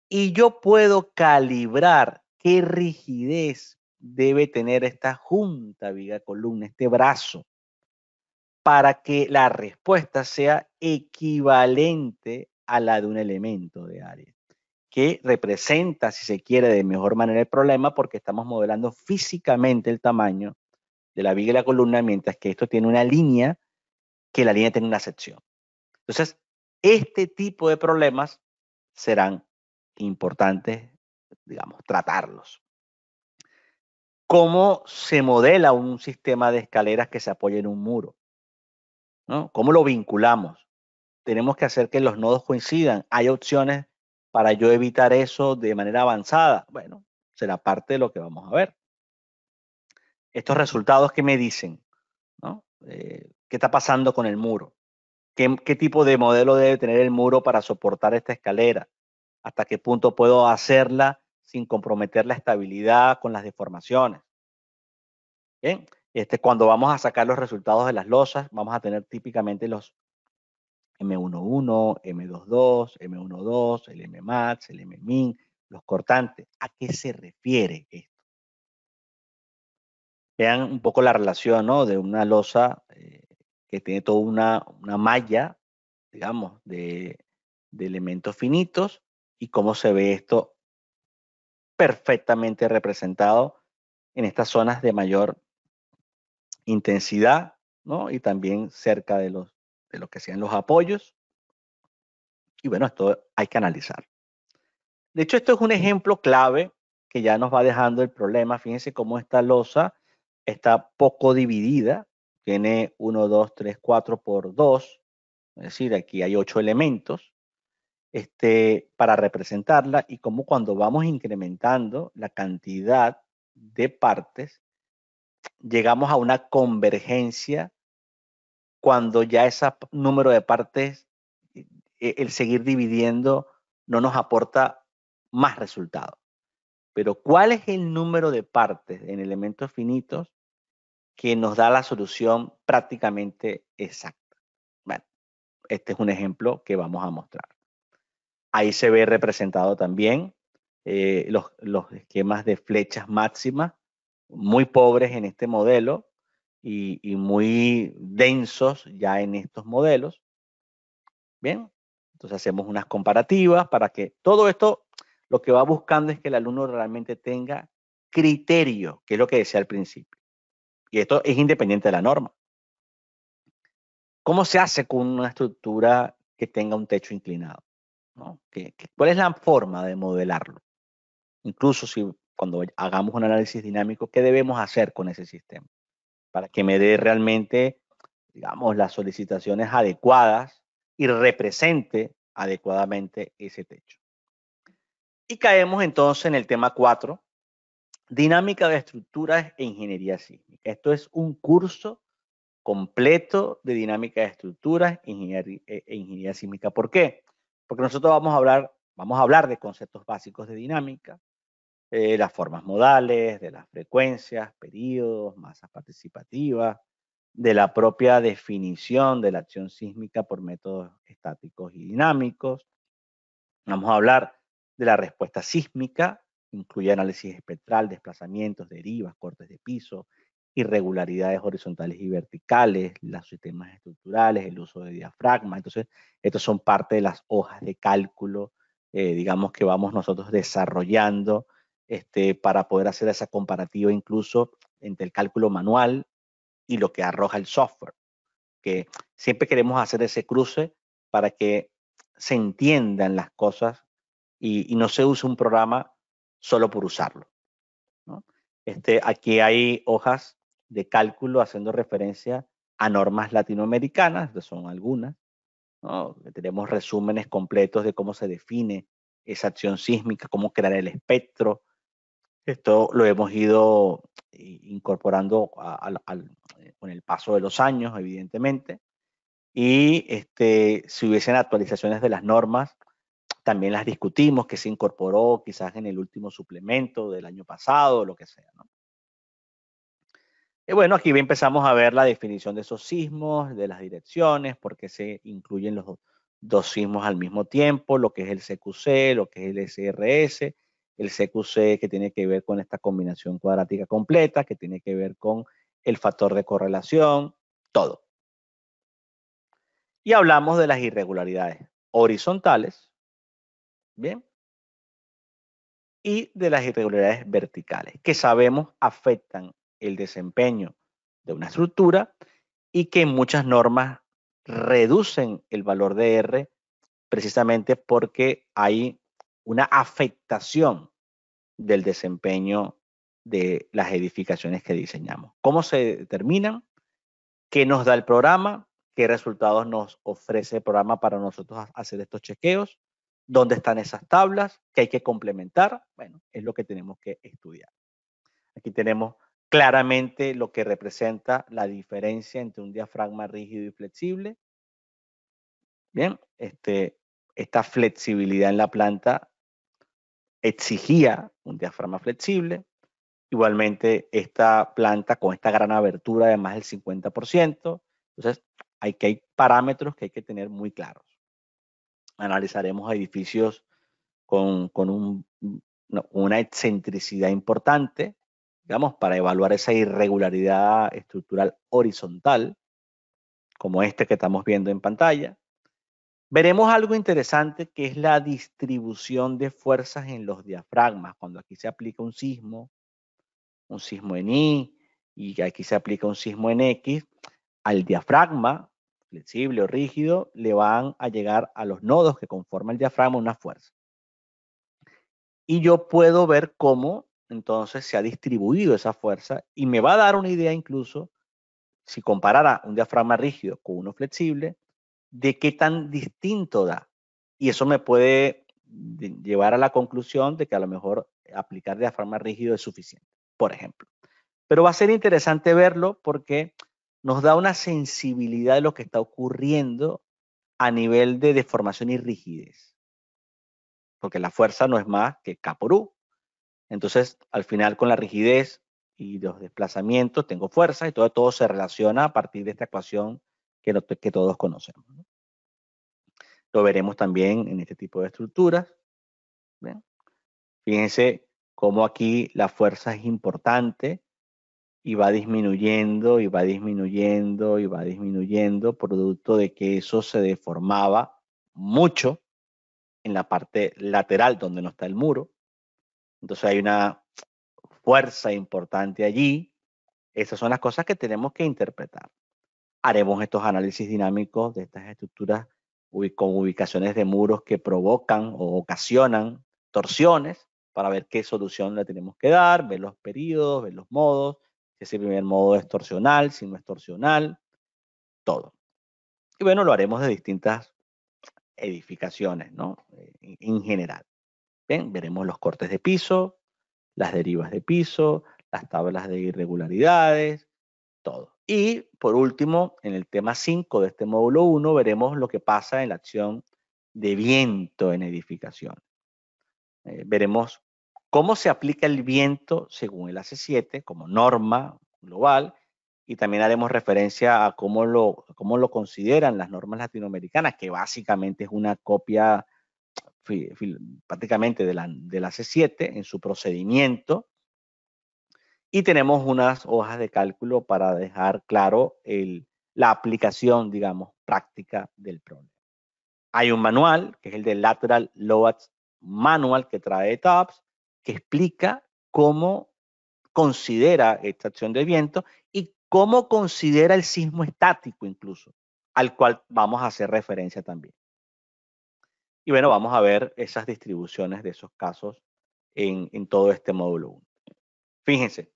y yo puedo calibrar qué rigidez debe tener esta junta viga-columna, este brazo, para que la respuesta sea equivalente a la de un elemento de área, que representa, si se quiere, de mejor manera el problema porque estamos modelando físicamente el tamaño de la viga y la columna, mientras que esto tiene una línea, que la línea tiene una sección. Entonces, este tipo de problemas serán importantes, digamos, tratarlos. ¿Cómo se modela un sistema de escaleras que se apoya en un muro? ¿No? ¿Cómo lo vinculamos? Tenemos que hacer que los nodos coincidan. ¿Hay opciones para yo evitar eso de manera avanzada? Bueno, será parte de lo que vamos a ver. Estos resultados, ¿qué me dicen? ¿No? ¿Qué está pasando con el muro? ¿Qué tipo de modelo debe tener el muro para soportar esta escalera? ¿Hasta qué punto puedo hacerla sin comprometer la estabilidad con las deformaciones? Bien, cuando vamos a sacar los resultados de las losas, vamos a tener típicamente los M11, M22, M12, el MMAX, el MMIN, los cortantes. ¿A qué se refiere esto? Vean un poco la relación, ¿no?, de una losa que tiene toda una malla, digamos, de elementos finitos y cómo se ve esto perfectamente representado en estas zonas de mayor intensidad, ¿no? Y también cerca de lo que sean los apoyos. Y bueno, esto hay que analizar. De hecho, esto es un ejemplo clave que ya nos va dejando el problema. Fíjense cómo esta losa está poco dividida. Tiene 1, 2, 3, 4 por 2. Es decir, aquí hay 8 elementos para representarla, y cómo cuando vamos incrementando la cantidad de partes, llegamos a una convergencia cuando ya ese número de partes, el seguir dividiendo, no nos aporta más resultados. Pero ¿cuál es el número de partes en elementos finitos que nos da la solución prácticamente exacta? Bueno, este es un ejemplo que vamos a mostrar. Ahí se ve representado también los esquemas de flechas máximas, muy pobres en este modelo y muy densos ya en estos modelos. Bien, entonces hacemos unas comparativas para que todo esto, lo que va buscando es que el alumno realmente tenga criterio, que es lo que decía al principio. Y esto es independiente de la norma. ¿Cómo se hace con una estructura que tenga un techo inclinado? ¿No? ¿Cuál es la forma de modelarlo? Incluso si cuando hagamos un análisis dinámico, ¿qué debemos hacer con ese sistema? Para que me dé realmente, digamos, las solicitaciones adecuadas y represente adecuadamente ese techo. Y caemos entonces en el tema 4, dinámica de estructuras e ingeniería sísmica. Esto es un curso completo de dinámica de estructuras e ingeniería sísmica. ¿Por qué? Porque nosotros vamos a hablar de conceptos básicos de dinámica, las formas modales, de las frecuencias, periodos, masas participativas, de la propia definición de la acción sísmica por métodos estáticos y dinámicos. Vamos a hablar de la respuesta sísmica, incluye análisis espectral, desplazamientos, derivas, cortes de piso, irregularidades horizontales y verticales, los sistemas estructurales, el uso de diafragma. Entonces, estos son parte de las hojas de cálculo, digamos, que vamos nosotros desarrollando para poder hacer esa comparativa incluso entre el cálculo manual y lo que arroja el software, que siempre queremos hacer ese cruce para que se entiendan las cosas y no se use un programa solo por usarlo, ¿no? Aquí hay hojas de cálculo haciendo referencia a normas latinoamericanas, que son algunas, ¿no? Tenemos resúmenes completos de cómo se define esa acción sísmica, cómo crear el espectro. Esto lo hemos ido incorporando con el paso de los años, evidentemente. Y si hubiesen actualizaciones de las normas, también las discutimos, que se incorporó quizás en el último suplemento del año pasado, lo que sea, ¿no? Y bueno, aquí empezamos a ver la definición de esos sismos, de las direcciones, por qué se incluyen los dos sismos al mismo tiempo, lo que es el CQC, lo que es el SRS, el CQC que tiene que ver con esta combinación cuadrática completa, que tiene que ver con el factor de correlación, todo. Y hablamos de las irregularidades horizontales, ¿bien? Y de las irregularidades verticales, que sabemos afectan el desempeño de una estructura y que muchas normas reducen el valor de R precisamente porque hay una afectación del desempeño de las edificaciones que diseñamos. ¿Cómo se determinan? ¿Qué nos da el programa? ¿Qué resultados nos ofrece el programa para nosotros hacer estos chequeos? ¿Dónde están esas tablas? ¿Qué hay que complementar? Bueno, es lo que tenemos que estudiar. Aquí tenemos claramente lo que representa la diferencia entre un diafragma rígido y flexible. Bien, esta flexibilidad en la planta exigía un diafragma flexible. Igualmente, esta planta con esta gran abertura de más del 50%. Entonces, hay parámetros que hay que tener muy claros. Analizaremos edificios con una excentricidad importante, digamos, para evaluar esa irregularidad estructural horizontal, como este que estamos viendo en pantalla. Veremos algo interesante que es la distribución de fuerzas en los diafragmas, cuando aquí se aplica un sismo en Y y aquí se aplica un sismo en X, al diafragma, flexible o rígido, le van a llegar a los nodos que conforman el diafragma una fuerza. Y yo puedo ver cómo entonces se ha distribuido esa fuerza y me va a dar una idea incluso, si comparara un diafragma rígido con uno flexible, de qué tan distinto da. Y eso me puede llevar a la conclusión de que a lo mejor aplicar diafragma rígido es suficiente, por ejemplo. Pero va a ser interesante verlo porque nos da una sensibilidad de lo que está ocurriendo a nivel de deformación y rigidez. Porque la fuerza no es más que K por U. Entonces, al final, con la rigidez y los desplazamientos, tengo fuerza y todo se relaciona a partir de esta ecuación que todos conocemos, ¿no? Lo veremos también en este tipo de estructuras. ¿Ven? Fíjense cómo aquí la fuerza es importante y va disminuyendo y va disminuyendo y va disminuyendo, producto de que eso se deformaba mucho en la parte lateral donde no está el muro. Entonces hay una fuerza importante allí. Esas son las cosas que tenemos que interpretar. Haremos estos análisis dinámicos de estas estructuras con ubicaciones de muros que provocan o ocasionan torsiones para ver qué solución le tenemos que dar, ver los periodos, ver los modos, si ese primer modo es torsional, si no es torsional, todo. Y bueno, lo haremos de distintas edificaciones, ¿no? En general. Bien, veremos los cortes de piso, las derivas de piso, las tablas de irregularidades, todo. Y por último, en el tema 5 de este módulo 1, veremos lo que pasa en la acción de viento en edificación. Veremos cómo se aplica el viento según el AC7 como norma global y también haremos referencia a cómo lo consideran las normas latinoamericanas, que básicamente es una copia prácticamente del AC7 en su procedimiento. Y tenemos unas hojas de cálculo para dejar claro la aplicación, digamos, práctica del problema. Hay un manual, que es el de Lateral Load Manual, que trae TOPS, que explica cómo considera esta acción de viento y cómo considera el sismo estático incluso, al cual vamos a hacer referencia también. Y bueno, vamos a ver esas distribuciones de esos casos en todo este módulo 1. Fíjense,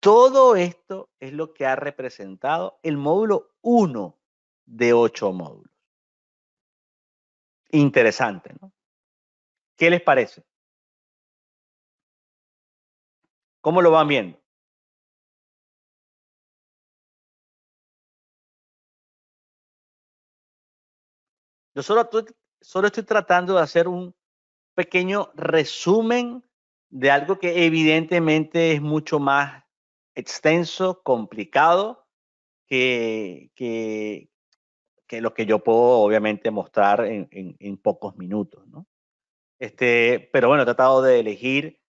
todo esto es lo que ha representado el módulo 1 de 8 módulos. Interesante, ¿no? ¿Qué les parece? ¿Cómo lo van viendo? Yo solo estoy tratando de hacer un pequeño resumen de algo que evidentemente es mucho más extenso, complicado, que lo que yo puedo obviamente mostrar en pocos minutos, ¿no? Pero bueno, he tratado de elegir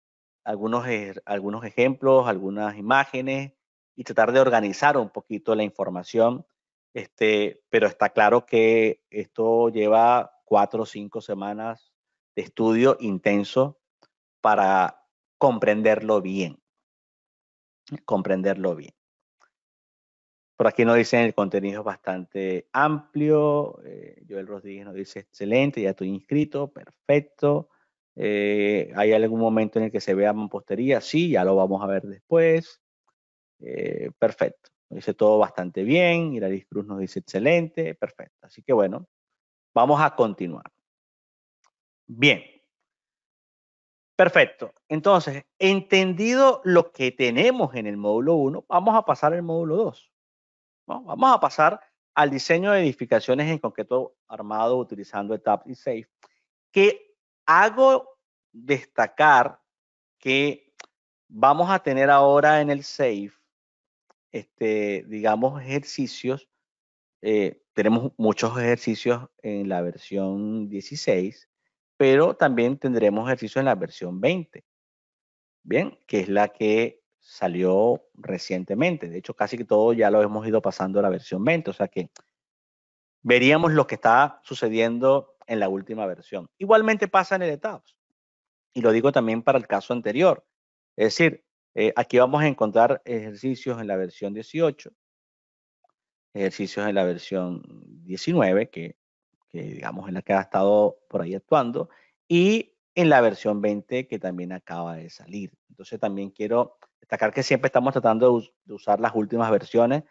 algunos ejemplos, algunas imágenes y tratar de organizar un poquito la información. Pero está claro que esto lleva 4 o 5 semanas de estudio intenso para comprenderlo bien. Comprenderlo bien. Por aquí nos dicen el contenido es bastante amplio. Joel Rodríguez nos dice excelente, ya estoy inscrito, perfecto. ¿Hay algún momento en el que se vea mampostería? Sí, ya lo vamos a ver después. Perfecto. Nos dice todo bastante bien. Iralis Cruz nos dice excelente, perfecto. Así que bueno, vamos a continuar. Bien. Perfecto. Entonces, entendido lo que tenemos en el módulo 1, vamos a pasar al módulo 2. ¿No? Vamos a pasar al diseño de edificaciones en concreto armado utilizando ETABS y SAFE, que hago destacar que vamos a tener ahora en el SAFE, digamos, ejercicios. Tenemos muchos ejercicios en la versión 16, pero también tendremos ejercicios en la versión 20. Bien, que es la que salió recientemente. De hecho, casi que todo ya lo hemos ido pasando a la versión 20, o sea que veríamos lo que está sucediendo en la última versión. Igualmente pasa en el ETABS, y lo digo también para el caso anterior. Es decir, aquí vamos a encontrar ejercicios en la versión 18, ejercicios en la versión 19, que digamos es la que ha estado por ahí actuando, y en la versión 20 que también acaba de salir. Entonces también quiero destacar que siempre estamos tratando de usar las últimas versiones.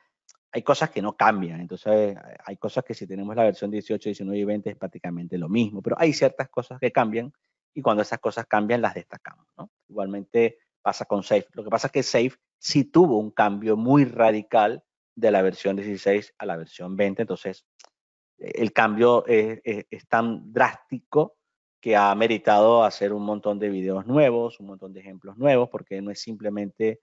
Hay cosas que no cambian, entonces hay cosas que si tenemos la versión 18, 19 y 20 es prácticamente lo mismo, pero hay ciertas cosas que cambian y cuando esas cosas cambian las destacamos, ¿no? Igualmente pasa con SAFE. Lo que pasa es que SAFE sí tuvo un cambio muy radical de la versión 16 a la versión 20, entonces el cambio es tan drástico que ha meritado hacer un montón de videos nuevos, un montón de ejemplos nuevos, porque no es simplemente,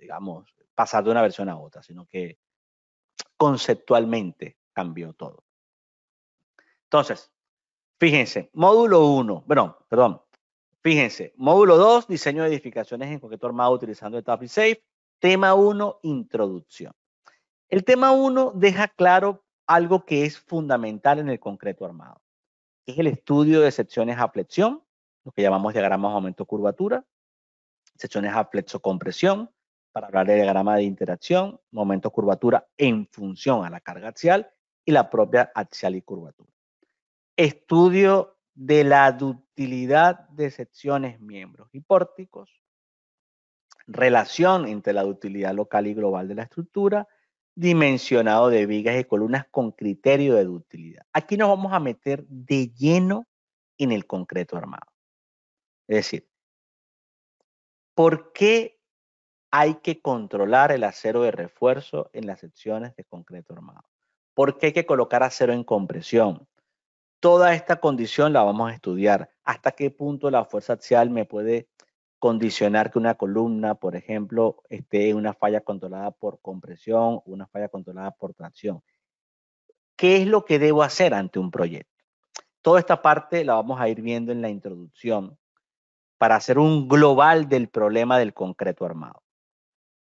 digamos, pasar de una versión a otra, sino que conceptualmente cambió todo. Entonces, fíjense, módulo 1, bueno, perdón, fíjense, módulo 2, diseño de edificaciones en concreto armado utilizando ETABS y SAFE. Tema 1, introducción. El tema 1 deja claro algo que es fundamental en el concreto armado, que es el estudio de secciones a flexión, lo que llamamos diagramas momento-curvatura, secciones a flexo-compresión, para hablar de diagrama de interacción, momento-curvatura en función a la carga axial y la propia axial y curvatura. Estudio de la ductilidad de secciones, miembros y pórticos, relación entre la ductilidad local y global de la estructura, dimensionado de vigas y columnas con criterio de ductilidad. Aquí nos vamos a meter de lleno en el concreto armado. Es decir, ¿por qué hay que controlar el acero de refuerzo en las secciones de concreto armado? ¿Por qué hay que colocar acero en compresión? Toda esta condición la vamos a estudiar. ¿Hasta qué punto la fuerza axial me puede condicionar que una columna, por ejemplo, esté en una falla controlada por compresión o una falla controlada por tracción? ¿Qué es lo que debo hacer ante un proyecto? Toda esta parte la vamos a ir viendo en la introducción para hacer un global del problema del concreto armado.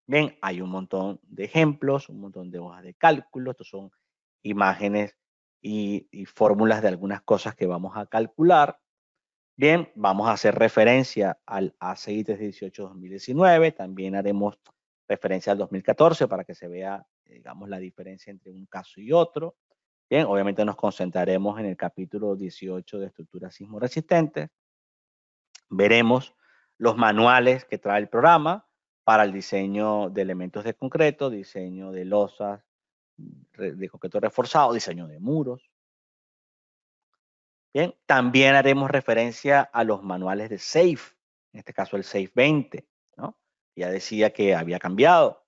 Bien, hay un montón de ejemplos, un montón de hojas de cálculo. Estos son imágenes y fórmulas de algunas cosas que vamos a calcular. Bien, vamos a hacer referencia al ACI 318-2019. También haremos referencia al 2014 para que se vea, digamos, la diferencia entre un caso y otro. Bien, obviamente nos concentraremos en el capítulo 18 de estructuras sismoresistentes. Veremos los manuales que trae el programa para el diseño de elementos de concreto, diseño de losas de concreto reforzado, diseño de muros. Bien, también haremos referencia a los manuales de SAFE, en este caso el SAFE 20, ¿no? Ya decía que había cambiado.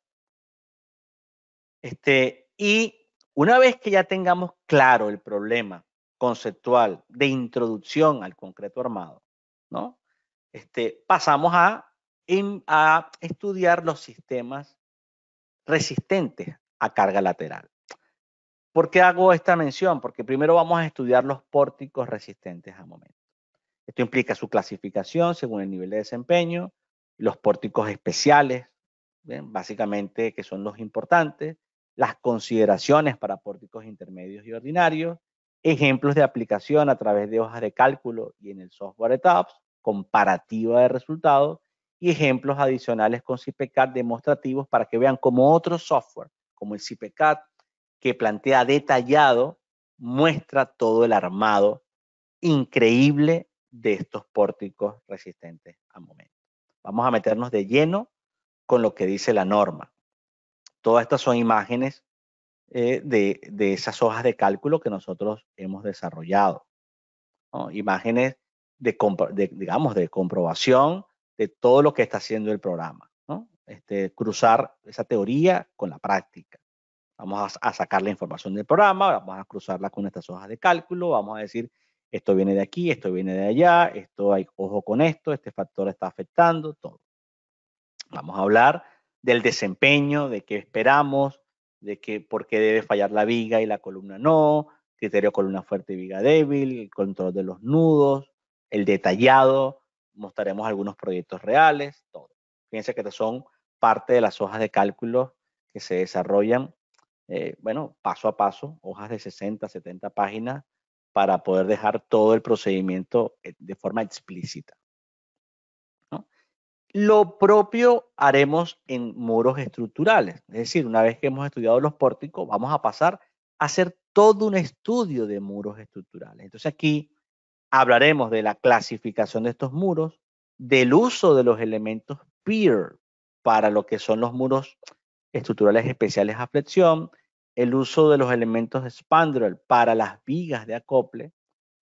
Y una vez que ya tengamos claro el problema conceptual de introducción al concreto armado, ¿no? Pasamos a estudiar los sistemas resistentes a carga lateral. ¿Por qué hago esta mención? Porque primero vamos a estudiar los pórticos resistentes a momento. Esto implica su clasificación según el nivel de desempeño, los pórticos especiales, ¿bien? Básicamente que son los importantes, las consideraciones para pórticos intermedios y ordinarios, ejemplos de aplicación a través de hojas de cálculo y en el software ETABS, comparativa de resultados y ejemplos adicionales con CIPECAD demostrativos para que vean cómo otros software, como el CIPECAT, que plantea detallado, muestra todo el armado increíble de estos pórticos resistentes al momento. Vamos a meternos de lleno con lo que dice la norma. Todas estas son imágenes de esas hojas de cálculo que nosotros hemos desarrollado, ¿no? Imágenes digamos, de comprobación de todo lo que está haciendo el programa, ¿no? Cruzar esa teoría con la práctica. Vamos a sacar la información del programa, vamos a cruzarla con estas hojas de cálculo, vamos a decir, esto viene de aquí, esto viene de allá, esto hay, ojo con esto, este factor está afectando, todo. Vamos a hablar del desempeño, de qué esperamos, de por qué debe fallar la viga y la columna no, criterio columna fuerte y viga débil, el control de los nudos, el detallado, mostraremos algunos proyectos reales, todo. Fíjense que estas son parte de las hojas de cálculo que se desarrollan, bueno, paso a paso, hojas de 60, 70 páginas, para poder dejar todo el procedimiento de forma explícita, ¿no? Lo propio haremos en muros estructurales. Es decir, una vez que hemos estudiado los pórticos, vamos a pasar a hacer todo un estudio de muros estructurales. Entonces aquí hablaremos de la clasificación de estos muros, del uso de los elementos pier para lo que son los muros estructurales especiales a flexión, el uso de los elementos spandrel para las vigas de acople.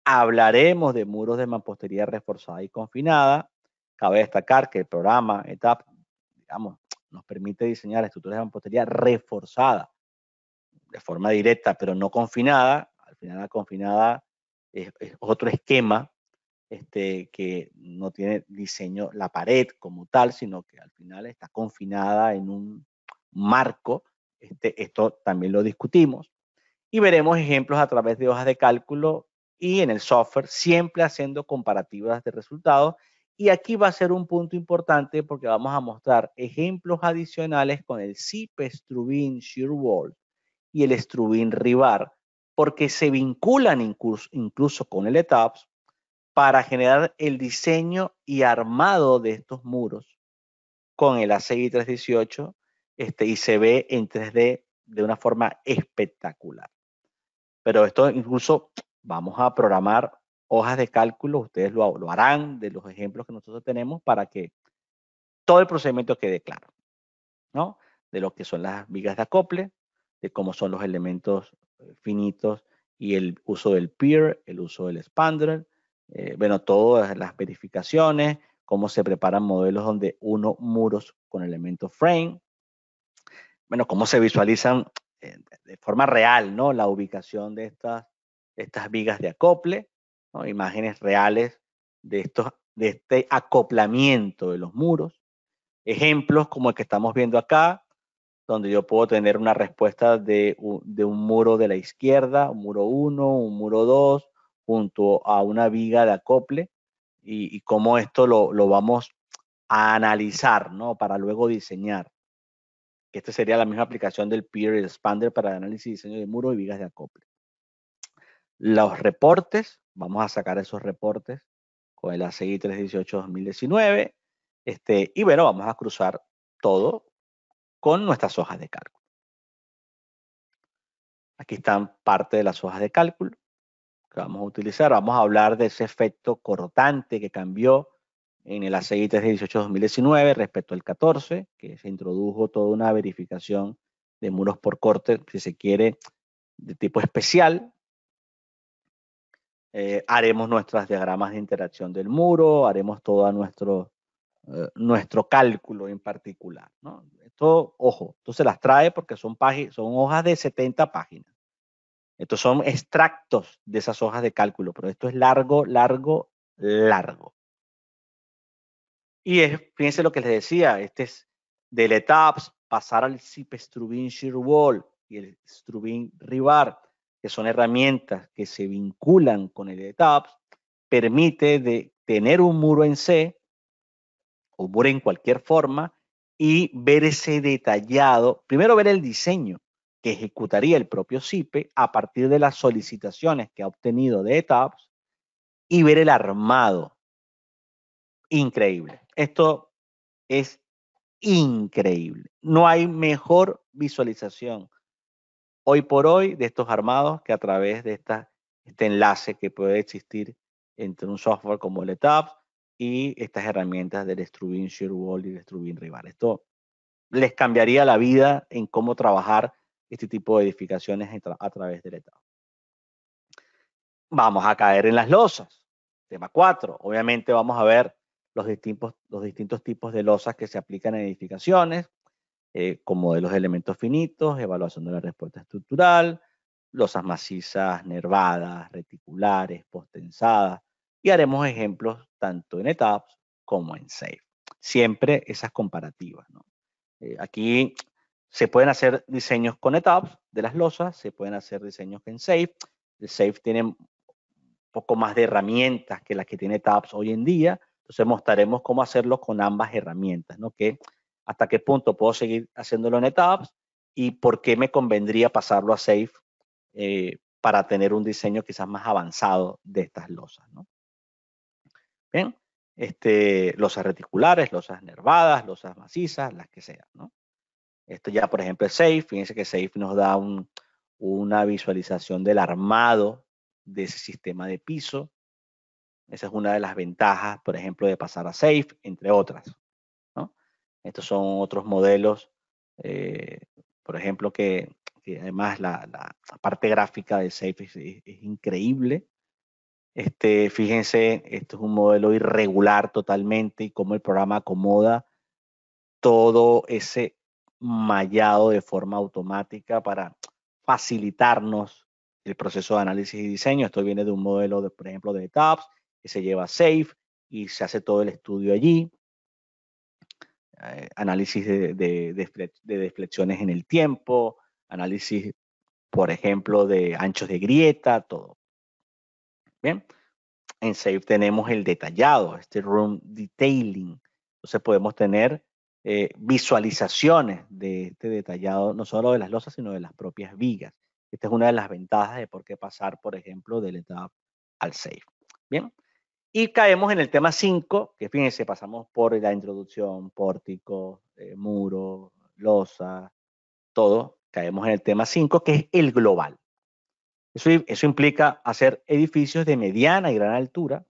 Hablaremos de muros de mampostería reforzada y confinada. Cabe destacar que el programa ETAP, digamos, nos permite diseñar estructuras de mampostería reforzada de forma directa, pero no confinada. Al final la confinada es otro esquema que no tiene diseño la pared como tal, sino que al final está confinada en un marco. Esto también lo discutimos. Y veremos ejemplos a través de hojas de cálculo y en el software, siempre haciendo comparativas de resultados. Y aquí va a ser un punto importante porque vamos a mostrar ejemplos adicionales con el SIP Strubin Shear Wall y el Strubin Rebar, porque se vinculan incluso con el ETAPS para generar el diseño y armado de estos muros con el ACI 318 y se ve en 3D de una forma espectacular. Pero esto incluso vamos a programar hojas de cálculo, ustedes lo harán de los ejemplos que nosotros tenemos para que todo el procedimiento quede claro, ¿no? De lo que son las vigas de acople, de cómo son los elementos finitos y el uso del pier, el uso del expander, bueno, todas las verificaciones, cómo se preparan modelos donde uno muros con elementos frame, bueno, cómo se visualizan de forma real, ¿no? La ubicación de estas vigas de acople, ¿no? Imágenes reales de este acoplamiento de los muros. Ejemplos como el que estamos viendo acá, donde yo puedo tener una respuesta de un muro de la izquierda, un muro 1, un muro 2, junto a una viga de acople, y cómo esto lo vamos a analizar, ¿no? Para luego diseñar. Esta sería la misma aplicación del Pier y el Expander para el análisis y diseño de muros y vigas de acople. Los reportes, vamos a sacar esos reportes con el ACI 318-2019. Y bueno, vamos a cruzar todo con nuestras hojas de cálculo. Aquí están parte de las hojas de cálculo que vamos a utilizar. Vamos a hablar de ese efecto cortante que cambió en el ACI 318-2019 respecto al 14, que se introdujo toda una verificación de muros por corte, si se quiere, de tipo especial. Haremos nuestros diagramas de interacción del muro, haremos todo nuestro cálculo en particular, ¿no? Esto, ojo, esto se las trae porque son hojas de 70 páginas. Estos son extractos de esas hojas de cálculo, pero esto es largo, largo, largo. Y fíjense lo que les decía, este es del ETAPS, pasar al SIP Strubin Shear Wall y el Strubin Rebar, que son herramientas que se vinculan con el ETAPS, permite de tener un muro en C, o muro en cualquier forma, y ver ese detallado, primero ver el diseño que ejecutaría el propio SIPE a partir de las solicitaciones que ha obtenido de ETAPS y ver el armado. Increíble. Esto es increíble. No hay mejor visualización hoy por hoy de estos armados que a través de este enlace que puede existir entre un software como el ETAPS y estas herramientas del Struvin ShareWall y el Struvin Rival. Esto les cambiaría la vida en cómo trabajar este tipo de edificaciones a través del ETAPS. Vamos a caer en las losas. Tema 4. Obviamente vamos a ver los distintos tipos de losas que se aplican en edificaciones, como de los elementos finitos, evaluación de la respuesta estructural, losas macizas, nervadas, reticulares, postensadas, y haremos ejemplos tanto en ETAPS como en SAFE. Siempre esas comparativas, ¿no? Aquí se pueden hacer diseños con ETAPS de las losas, se pueden hacer diseños en SAFE. El SAFE tiene un poco más de herramientas que las que tiene ETAPS hoy en día, entonces mostraremos cómo hacerlo con ambas herramientas, ¿no? Que hasta qué punto puedo seguir haciéndolo en ETAPS y por qué me convendría pasarlo a SAFE para tener un diseño quizás más avanzado de estas losas, ¿no? Bien, losas reticulares, losas nervadas, losas macizas, las que sean, ¿no? Esto ya, por ejemplo, es SAFE. Fíjense que SAFE nos da una visualización del armado de ese sistema de piso. Esa es una de las ventajas, por ejemplo, de pasar a SAFE, entre otras, ¿no? Estos son otros modelos, por ejemplo, que además la parte gráfica de SAFE es increíble. Fíjense, esto es un modelo irregular totalmente y cómo el programa acomoda todo ese mallado de forma automática para facilitarnos el proceso de análisis y diseño. Esto viene de un modelo, por ejemplo, de ETAPS, que se lleva a SAFE y se hace todo el estudio allí. Análisis de deflexiones en el tiempo, análisis, por ejemplo, de anchos de grieta, todo. Bien, en SAFE tenemos el detallado, room detailing. Entonces podemos tener visualizaciones de este detallado, no solo de las losas, sino de las propias vigas. Esta es una de las ventajas de por qué pasar, por ejemplo, del ETAP al SAFE. Bien, y caemos en el tema 5, que fíjense, pasamos por la introducción, pórtico, muro, losa, todo. Caemos en el tema 5, que es el global. Eso implica hacer edificios de mediana y gran altura,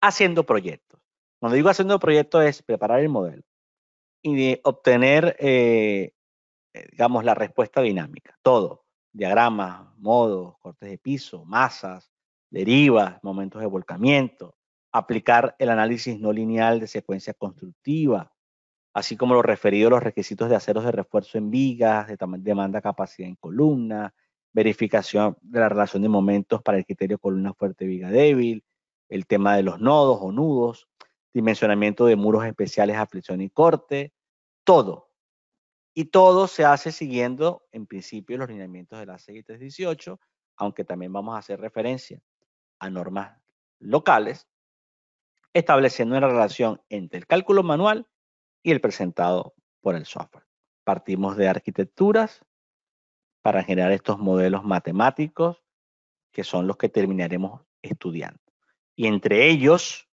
haciendo proyectos. Cuando digo haciendo proyectos es preparar el modelo y de obtener, digamos, la respuesta dinámica. Todo. Diagramas, modos, cortes de piso, masas, derivas, momentos de volcamiento. Aplicar el análisis no lineal de secuencia constructiva, así como lo referido a los requisitos de aceros de refuerzo en vigas, de demanda capacidad en columna, verificación de la relación de momentos para el criterio columna fuerte viga débil, el tema de los nodos o nudos, dimensionamiento de muros especiales, aflicción y corte, todo. Y todo se hace siguiendo, en principio, los lineamientos de la CI 318, aunque también vamos a hacer referencia a normas locales, estableciendo una relación entre el cálculo manual y el presentado por el software. Partimos de arquitecturas para generar estos modelos matemáticos que son los que terminaremos estudiando. Y entre ellos,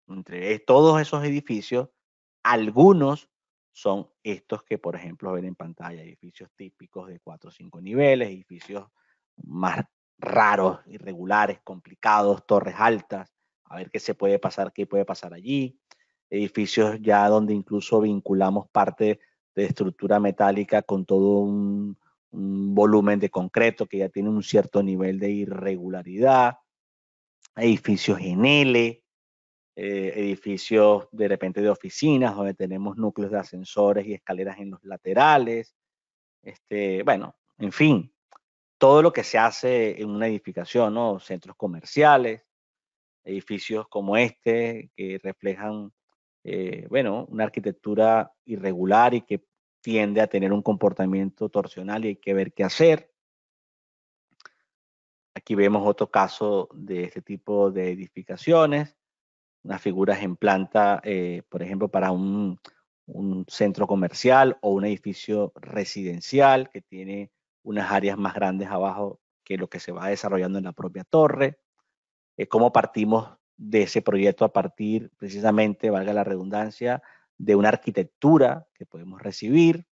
entre todos esos edificios, algunos son estos que, por ejemplo, ven en pantalla, edificios típicos de 4 o 5 niveles, edificios más raros, irregulares, complicados, torres altas, a ver qué se puede pasar, qué puede pasar allí, edificios ya donde incluso vinculamos parte de estructura metálica con todo un volumen de concreto que ya tiene un cierto nivel de irregularidad, edificios en L, edificios de repente de oficinas donde tenemos núcleos de ascensores y escaleras en los laterales, bueno, en fin, todo lo que se hace en una edificación, ¿no? Centros comerciales, edificios como este que reflejan, bueno, una arquitectura irregular y que tiende a tener un comportamiento torsional y hay que ver qué hacer. Aquí vemos otro caso de este tipo de edificaciones, unas figuras en planta, por ejemplo, para un centro comercial o un edificio residencial que tiene unas áreas más grandes abajo que lo que se va desarrollando en la propia torre. Cómo partimos de ese proyecto a partir, precisamente, valga la redundancia, de una arquitectura que podemos recibir.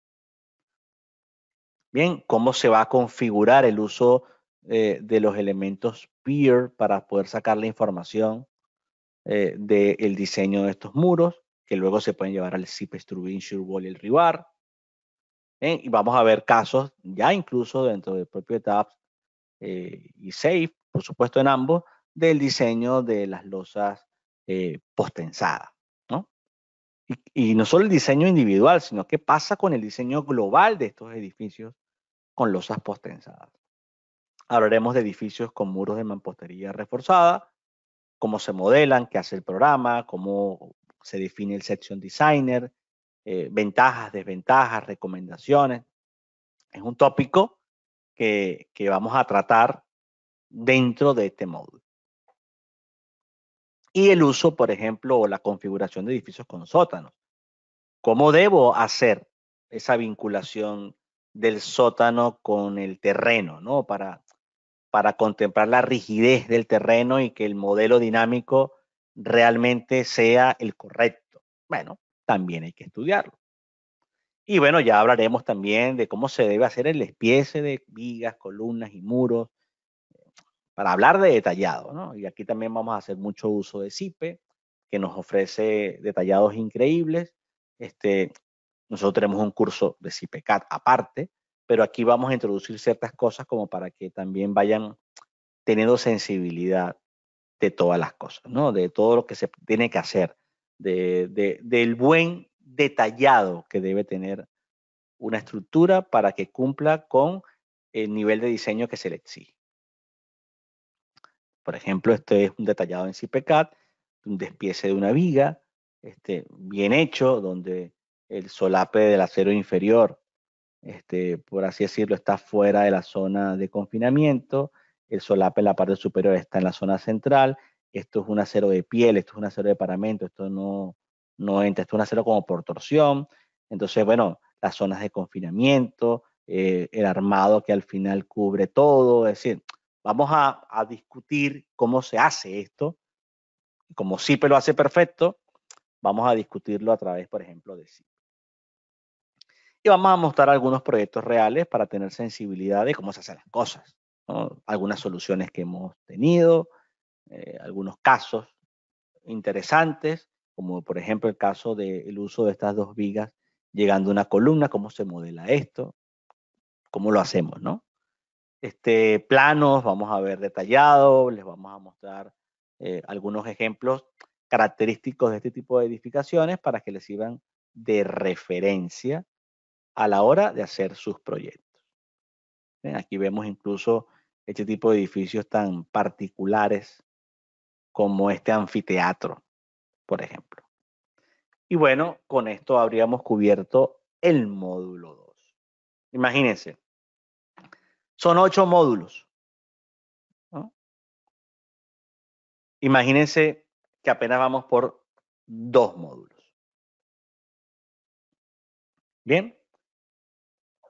Bien, cómo se va a configurar el uso de los elementos peer para poder sacar la información del diseño de estos muros, que luego se pueden llevar al zip extrude, insure wall y el rebar. Y vamos a ver casos ya incluso dentro del propio TAPS y SAFE, por supuesto en ambos, del diseño de las losas postensadas, ¿no? Y no solo el diseño individual, sino qué pasa con el diseño global de estos edificios con losas postensadas. Hablaremos de edificios con muros de mampostería reforzada, cómo se modelan, qué hace el programa, cómo se define el section designer, ventajas, desventajas, recomendaciones. Es un tópico que vamos a tratar dentro de este módulo. Y el uso, por ejemplo, o la configuración de edificios con sótanos. ¿Cómo debo hacer esa vinculación del sótano con el terreno, ¿no? Para contemplar la rigidez del terreno y que el modelo dinámico realmente sea el correcto. Bueno, también hay que estudiarlo. Y bueno, ya hablaremos también de cómo se debe hacer el despiece de vigas, columnas y muros, para hablar de detallado, ¿no? Y aquí también vamos a hacer mucho uso de CIPE, que nos ofrece detallados increíbles. Nosotros tenemos un curso de CIPE-CAD aparte, pero aquí vamos a introducir ciertas cosas como para que también vayan teniendo sensibilidad de todas las cosas, ¿no? De todo lo que se tiene que hacer, del buen detallado que debe tener una estructura para que cumpla con el nivel de diseño que se le exige. Por ejemplo, este es un detallado en CIPE-CAD, un despiece de una viga, bien hecho, donde el solape del acero inferior, por así decirlo, está fuera de la zona de confinamiento, el solape en la parte superior está en la zona central, esto es un acero de piel, esto es un acero de paramento, esto no entra, esto es un acero como por torsión. Entonces, bueno, las zonas de confinamiento, el armado que al final cubre todo, es decir, vamos a discutir cómo se hace esto. Como CIPE lo hace perfecto, vamos a discutirlo a través, por ejemplo, de CIPE. Y vamos a mostrar algunos proyectos reales para tener sensibilidad de cómo se hacen las cosas, ¿no? Algunas soluciones que hemos tenido, algunos casos interesantes, como por ejemplo el caso del uso de estas dos vigas llegando a una columna, cómo se modela esto, cómo lo hacemos, ¿no? Planos, vamos a ver detallados, les vamos a mostrar algunos ejemplos característicos de este tipo de edificaciones para que les sirvan de referencia a la hora de hacer sus proyectos. Aquí vemos incluso este tipo de edificios tan particulares como este anfiteatro, por ejemplo. Y bueno, con esto habríamos cubierto el módulo 2. Imagínense, son 8 módulos, ¿no? Imagínense que apenas vamos por 2 módulos. Bien,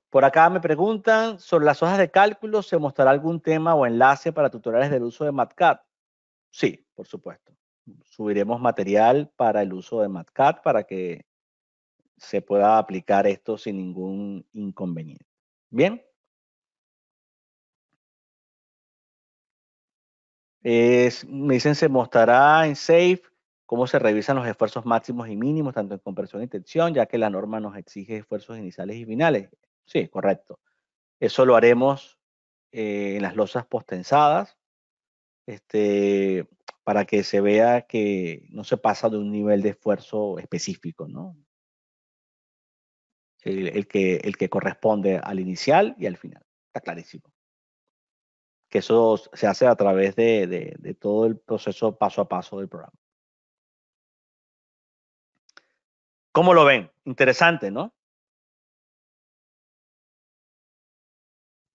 por acá me preguntan sobre las hojas de cálculo, ¿se mostrará algún tema o enlace para tutoriales del uso de MATCAD? Sí, por supuesto. Subiremos material para el uso de MATCAD para que se pueda aplicar esto sin ningún inconveniente. Bien. Me dicen, se mostrará en SAFE cómo se revisan los esfuerzos máximos y mínimos, tanto en compresión y tensión, ya que la norma nos exige esfuerzos iniciales y finales. Sí, correcto. Eso lo haremos en las losas postensadas, para que se vea que no se pasa de un nivel de esfuerzo específico, ¿no? El que corresponde al inicial y al final. Está clarísimo. Que eso se hace a través de todo el proceso paso a paso del programa. ¿Cómo lo ven? Interesante, ¿no?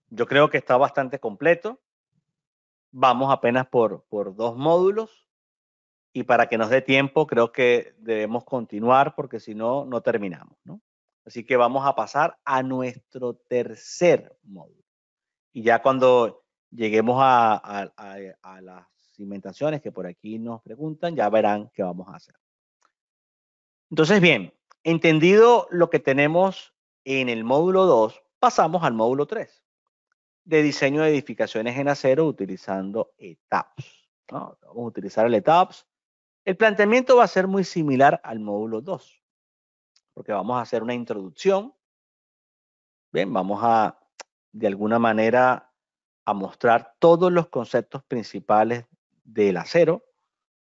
Yo creo que está bastante completo. Vamos apenas por 2 módulos y para que nos dé tiempo creo que debemos continuar porque si no, no terminamos, ¿no? Así que vamos a pasar a nuestro tercer módulo. Y ya cuando lleguemos a las cimentaciones que por aquí nos preguntan, ya verán qué vamos a hacer. Entonces, bien, Entendido lo que tenemos en el módulo 2, pasamos al módulo 3, de diseño de edificaciones en acero utilizando ETABS, ¿no? Vamos a utilizar el ETABS. El planteamiento va a ser muy similar al módulo 2, porque vamos a hacer una introducción. Bien, vamos a, de alguna manera, a mostrar todos los conceptos principales del acero,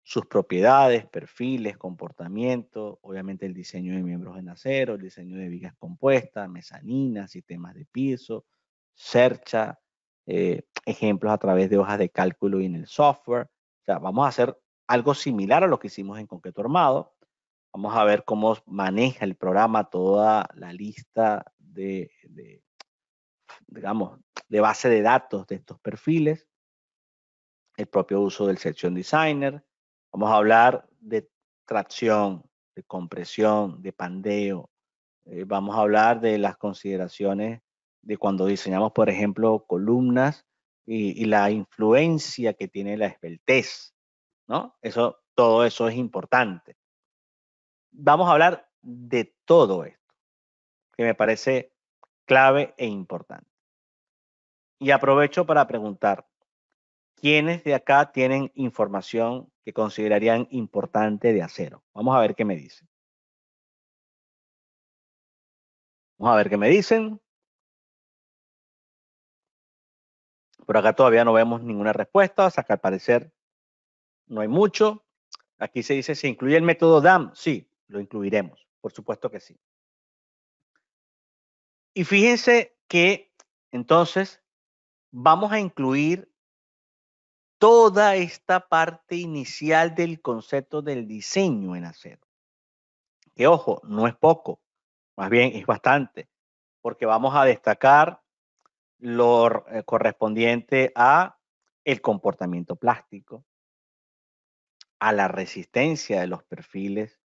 sus propiedades, perfiles, comportamiento, obviamente el diseño de miembros en acero, el diseño de vigas compuestas, mezaninas, sistemas de piso, cercha, ejemplos a través de hojas de cálculo y en el software. O sea, vamos a hacer algo similar a lo que hicimos en concreto armado. Vamos a ver cómo maneja el programa toda la lista digamos, de base de datos de estos perfiles, el propio uso del Section Designer. Vamos a hablar de tracción, de compresión, de pandeo. Vamos a hablar de las consideraciones de cuando diseñamos, por ejemplo, columnas y la influencia que tiene la esbeltez, ¿no? Todo eso es importante. Vamos a hablar de todo esto, que me parece clave e importante. Y aprovecho para preguntar, ¿quiénes de acá tienen información que considerarían importante de acero? Vamos a ver qué me dicen. Vamos a ver qué me dicen. Por acá todavía no vemos ninguna respuesta, o sea que al parecer no hay mucho. Aquí se dice, ¿se incluye el método DAM? Sí, lo incluiremos, por supuesto que sí. Y fíjense que entonces vamos a incluir toda esta parte inicial del concepto del diseño en acero. Que ojo, no es poco, más bien es bastante, porque vamos a destacar lo correspondiente a el comportamiento plástico, a la resistencia de los perfiles,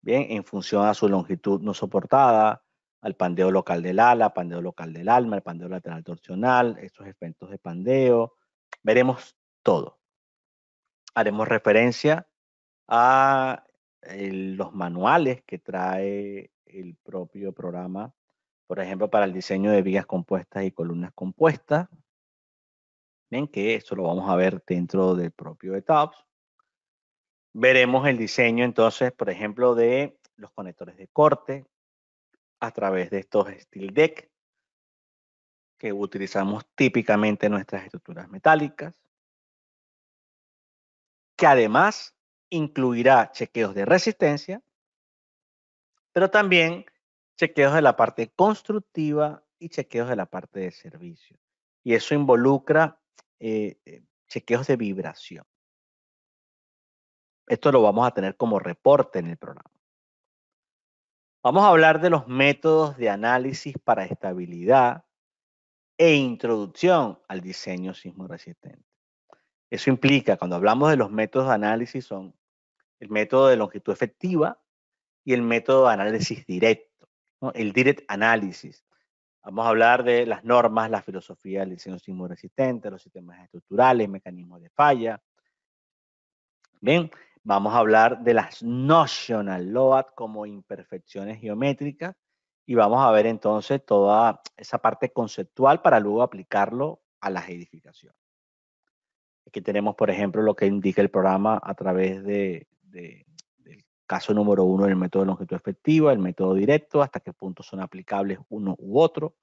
bien, en función a su longitud no soportada, al pandeo local del ala, pandeo local del alma, el pandeo lateral torsional, estos efectos de pandeo, veremos todo. Haremos referencia a los manuales que trae el propio programa, por ejemplo, para el diseño de vigas compuestas y columnas compuestas. Bien, que esto lo vamos a ver dentro del propio ETABS. Veremos el diseño entonces, por ejemplo, de los conectores de corte a través de estos steel deck que utilizamos típicamente en nuestras estructuras metálicas, que además incluirá chequeos de resistencia, pero también chequeos de la parte constructiva y chequeos de la parte de servicio. Y eso involucra chequeos de vibración. Esto lo vamos a tener como reporte en el programa. Vamos a hablar de los métodos de análisis para estabilidad e introducción al diseño sismo resistente. Eso implica, cuando hablamos de los métodos de análisis, son el método de longitud efectiva y el método de análisis directo, ¿no? El direct analysis. Vamos a hablar de las normas, la filosofía del diseño sismo resistente, los sistemas estructurales, mecanismos de falla. Bien, vamos a hablar de las notional load como imperfecciones geométricas y vamos a ver entonces toda esa parte conceptual para luego aplicarlo a las edificaciones. Aquí tenemos, por ejemplo, lo que indica el programa a través del caso número 1 del método de longitud efectiva, el método directo, hasta qué punto son aplicables uno u otro.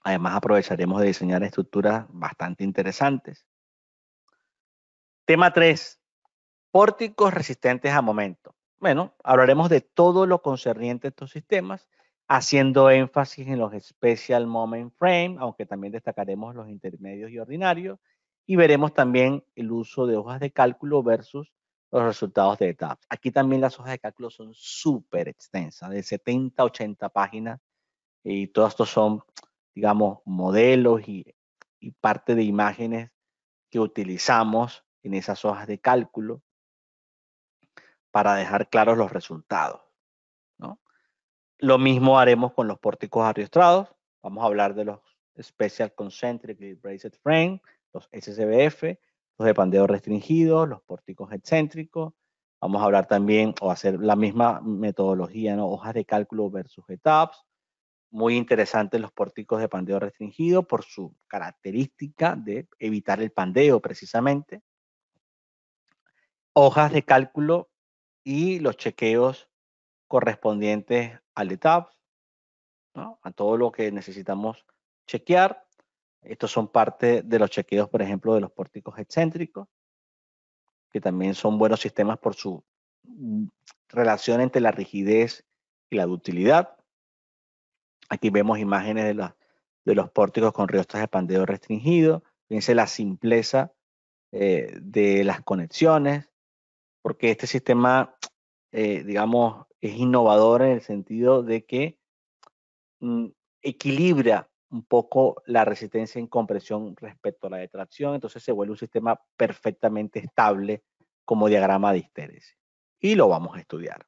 Además, aprovecharemos de diseñar estructuras bastante interesantes. Tema 3. Pórticos resistentes a momento. Bueno, hablaremos de todo lo concerniente a estos sistemas, haciendo énfasis en los Special Moment Frame, aunque también destacaremos los intermedios y ordinarios, y veremos también el uso de hojas de cálculo versus los resultados de etapas. Aquí también las hojas de cálculo son súper extensas, de 70 a 80 páginas, y todos estos son, digamos, modelos y parte de imágenes que utilizamos en esas hojas de cálculo para dejar claros los resultados, ¿no? Lo mismo haremos con los pórticos ariostrados. Vamos a hablar de los Special Concentric Braced Frame, los SCBF, los de pandeo restringido, los pórticos excéntricos, Vamos a hablar también o hacer la misma metodología, ¿no? Hojas de cálculo versus ETABS. Muy interesantes los pórticos de pandeo restringido por su característica de evitar el pandeo precisamente. Hojas de cálculo y los chequeos correspondientes al ETABS, ¿no? A todo lo que necesitamos chequear. Estos son parte de los chequeos, por ejemplo, de los pórticos excéntricos, que también son buenos sistemas por su relación entre la rigidez y la ductilidad. Aquí vemos imágenes de los pórticos con riostras de pandeo restringido. Fíjense la simpleza de las conexiones, porque este sistema, digamos, es innovador en el sentido de que equilibra un poco la resistencia en compresión respecto a la de tracción, entonces se vuelve un sistema perfectamente estable como diagrama de histéresis. Y lo vamos a estudiar.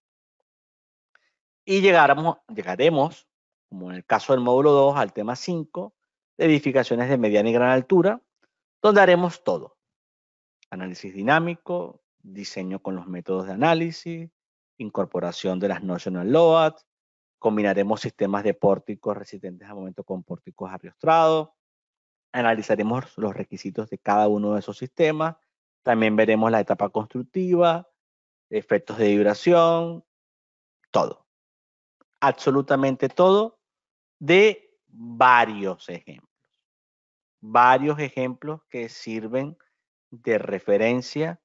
Y llegaremos, como en el caso del módulo 2, al tema 5, de edificaciones de mediana y gran altura, donde haremos todo. Análisis dinámico, diseño con los métodos de análisis, incorporación de las notional loads, combinaremos sistemas de pórticos resistentes a momento con pórticos arriostrados, analizaremos los requisitos de cada uno de esos sistemas, también veremos la etapa constructiva, efectos de vibración, todo, absolutamente todo, de varios ejemplos que sirven de referencia